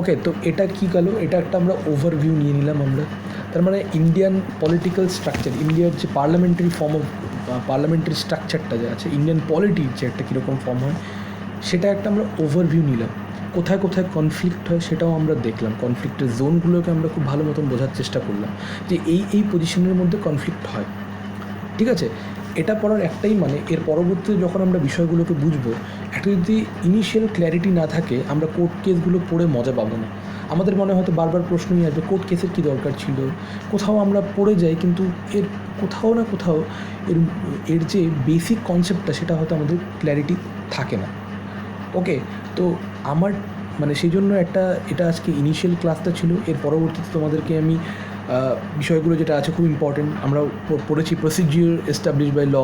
ওকে, তো এটা কী গেল? এটা একটা আমরা ওভারভিউ নিয়ে নিলাম আমরা। তার মানে ইন্ডিয়ান পলিটিক্যাল স্ট্রাকচার, ইন্ডিয়ার যে পার্লামেন্টারি স্ট্রাকচারটা যে আছে, ইন্ডিয়ান পলিটির যে একটা কীরকম ফর্ম হয়, সেটা একটা আমরা ওভারভিউ নিলাম। কোথায় কোথায় কনফ্লিক্ট হয় সেটাও আমরা দেখলাম। কনফ্লিক্টের জোনগুলোকে আমরা খুব ভালো মতন বোঝার চেষ্টা করলাম যে এই পজিশনের মধ্যে কনফ্লিক্ট হয়। ঠিক আছে, এটা পড়ার একটাই মানে, এর পরবর্তীতে যখন আমরা বিষয়গুলোকে বুঝবো, একটা যদি ইনিশিয়াল ক্ল্যারিটি না থাকে, আমরা কোর্ট কেসগুলো পড়ে মজা পাবো না। আমাদের মনে হয়তো বারবার প্রশ্নই আসবে, কোর্ট কেসের কী দরকার ছিল? কোথাও আমরা পড়ে যাই, কিন্তু এর কোথাও না কোথাও এর যে বেসিক কনসেপ্টটা, সেটা হয়তো আমাদের ক্ল্যারিটি থাকে না। ওকে, তো আমার মানে সেই জন্য এটা আজকে ইনিশিয়াল ক্লাসটা ছিল। এর পরবর্তীতে তোমাদেরকে আমি বিষয়গুলো যেটা আছে খুব ইম্পর্টেন্ট, আমরা পড়েছি প্রসিডিওর এস্টাবলিশ বাই ল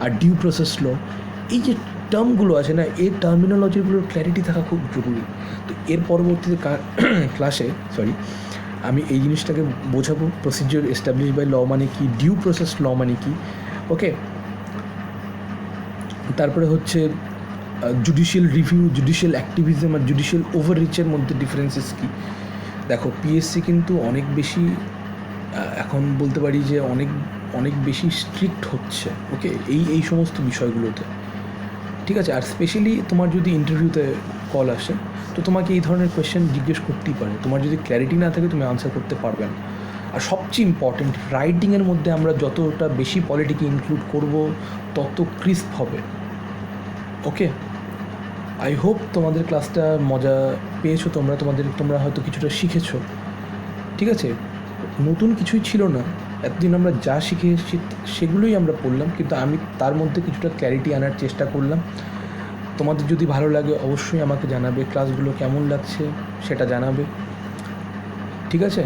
আর ডিউ প্রসেস ল। এই যে টার্মগুলো আছে না, এই টার্মিনোলজিগুলোর ক্ল্যারিটি থাকা খুব জরুরি। তো এর পরবর্তীতে ক্লাসে আমি এই জিনিসটাকে বোঝাবো, প্রসিডিওর এস্টাবলিশ বাই ল মানে কি, ডিউ প্রসেস ল মানে কি। ওকে, তারপরে হচ্ছে জুডিশিয়াল রিভিউ, জুডিশিয়াল অ্যাক্টিভিজম আর জুডিশিয়াল ওভাররিচের মধ্যে ডিফারেন্সেস কী। দেখো, পিএসসি কিন্তু অনেক বেশি, এখন বলতে পারি যে অনেক বেশি স্ট্রিক্ট হচ্ছে। ওকে, এই সমস্ত বিষয়গুলোতে। ঠিক আছে, আর স্পেশালি তোমার যদি ইন্টারভিউতে কল আসে, তো তোমাকে এই ধরনের কোয়েশ্চেন জিজ্ঞেস করতেই পারে। তোমার যদি ক্ল্যারিটি না থাকে, তুমি আনসার করতে পারবে না। আর সবচেয়ে ইম্পর্টেন্ট, রাইটিংয়ের মধ্যে আমরা যতটা বেশি পলিটিকে ইনক্লুড করব, তত ক্রিস্প হবে। ওকে, আই হোপ তোমাদের ক্লাসটা মজা পেয়েছো, তোমরা হয়তো কিছুটা শিখেছো। ঠিক আছে, নতুন কিছুই ছিল না, এতদিন আমরা যা শিখে এসেছি সেগুলোই আমরা পড়লাম, কিন্তু আমি তার মধ্যে কিছুটা ক্ল্যারিটি আনার চেষ্টা করলাম। তোমাদের যদি ভালো লাগে অবশ্যই আমাকে জানাবে, ক্লাসগুলো কেমন লাগছে সেটা জানাবে। ঠিক আছে,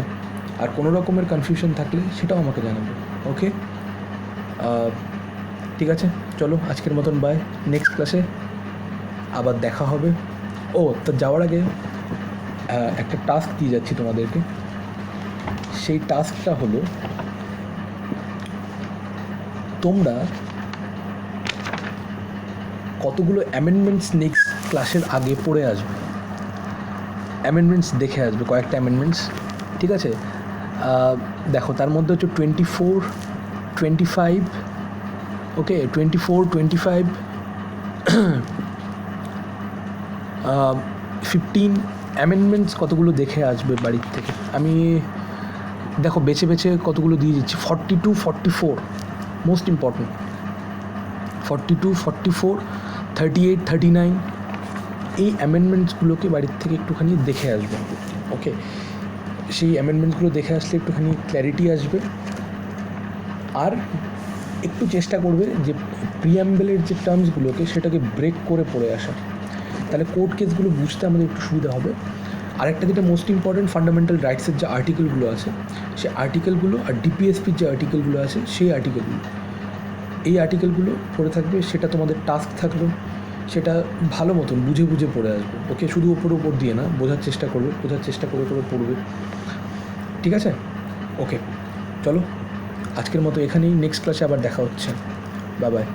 আর কোনো রকমের কনফিউশন থাকলে সেটাও আমাকে জানাবে। ওকে, ঠিক আছে, চলো আজকের মতন বাই। নেক্সট ক্লাসে আবার দেখা হবে। ও, তো যাওয়ার আগে একটা টাস্ক দিয়ে যাচ্ছি তোমাদেরকে। সেই টাস্কটা হলো, তোমরা কতগুলো অ্যামেন্ডমেন্টস নেক্সট ক্লাসের আগে পড়ে আসবে, অ্যামেন্ডমেন্টস দেখে আসবে, কয়েকটা অ্যামেন্ডমেন্টস, ঠিক আছে? দেখো তার মধ্যে হচ্ছে 24, 25, ওকে, 24, 25, 15 অ্যামেন্ডমেন্টস কতগুলো দেখে আসবে বাড়ির থেকে। আমি দেখো বেছে বেছে কতগুলো দিয়ে দিচ্ছি। 42, 44 মোস্ট ইম্পর্টেন্ট, 42, 44, 38, 39 এই অ্যামেন্ডমেন্টসগুলোকে বাড়ির থেকে একটুখানি দেখে আসবে, ওকে? সেই অ্যামেন্ডমেন্টসগুলো দেখে আসলে একটুখানি ক্ল্যারিটি আসবে। আর একটু চেষ্টা করবে যে প্রিয়াম্বেলের যে টার্মসগুলোকে সেটাকে ব্রেক করে পড়ে আসা, তাহলে কোর্ট কেসগুলো বুঝতে আমাদের একটু সুবিধা হবে। আরেকটা যেটা মোস্ট ইম্পর্টেন্ট, ফান্ডামেন্টাল রাইটসের যে আর্টিকেলগুলো আছে সেই আর্টিকেলগুলো, আর ডিপিএসপির যে আর্টিকেলগুলো আছে সেই আর্টিকেলগুলো, এই আর্টিকেলগুলো পড়ে থাকবে। সেটা তোমাদের টাস্ক থাকলো, সেটা ভালো মতন বুঝে বুঝে পড়ে আসবে, ওকে? শুধু ওপর দিয়ে না, বোঝার চেষ্টা করবে, বোঝার চেষ্টা করে পড়বে, ঠিক আছে? ওকে, চলো আজকের মতো এখানেই, নেক্সট ক্লাসে আবার দেখা হচ্ছে, বাই বাই।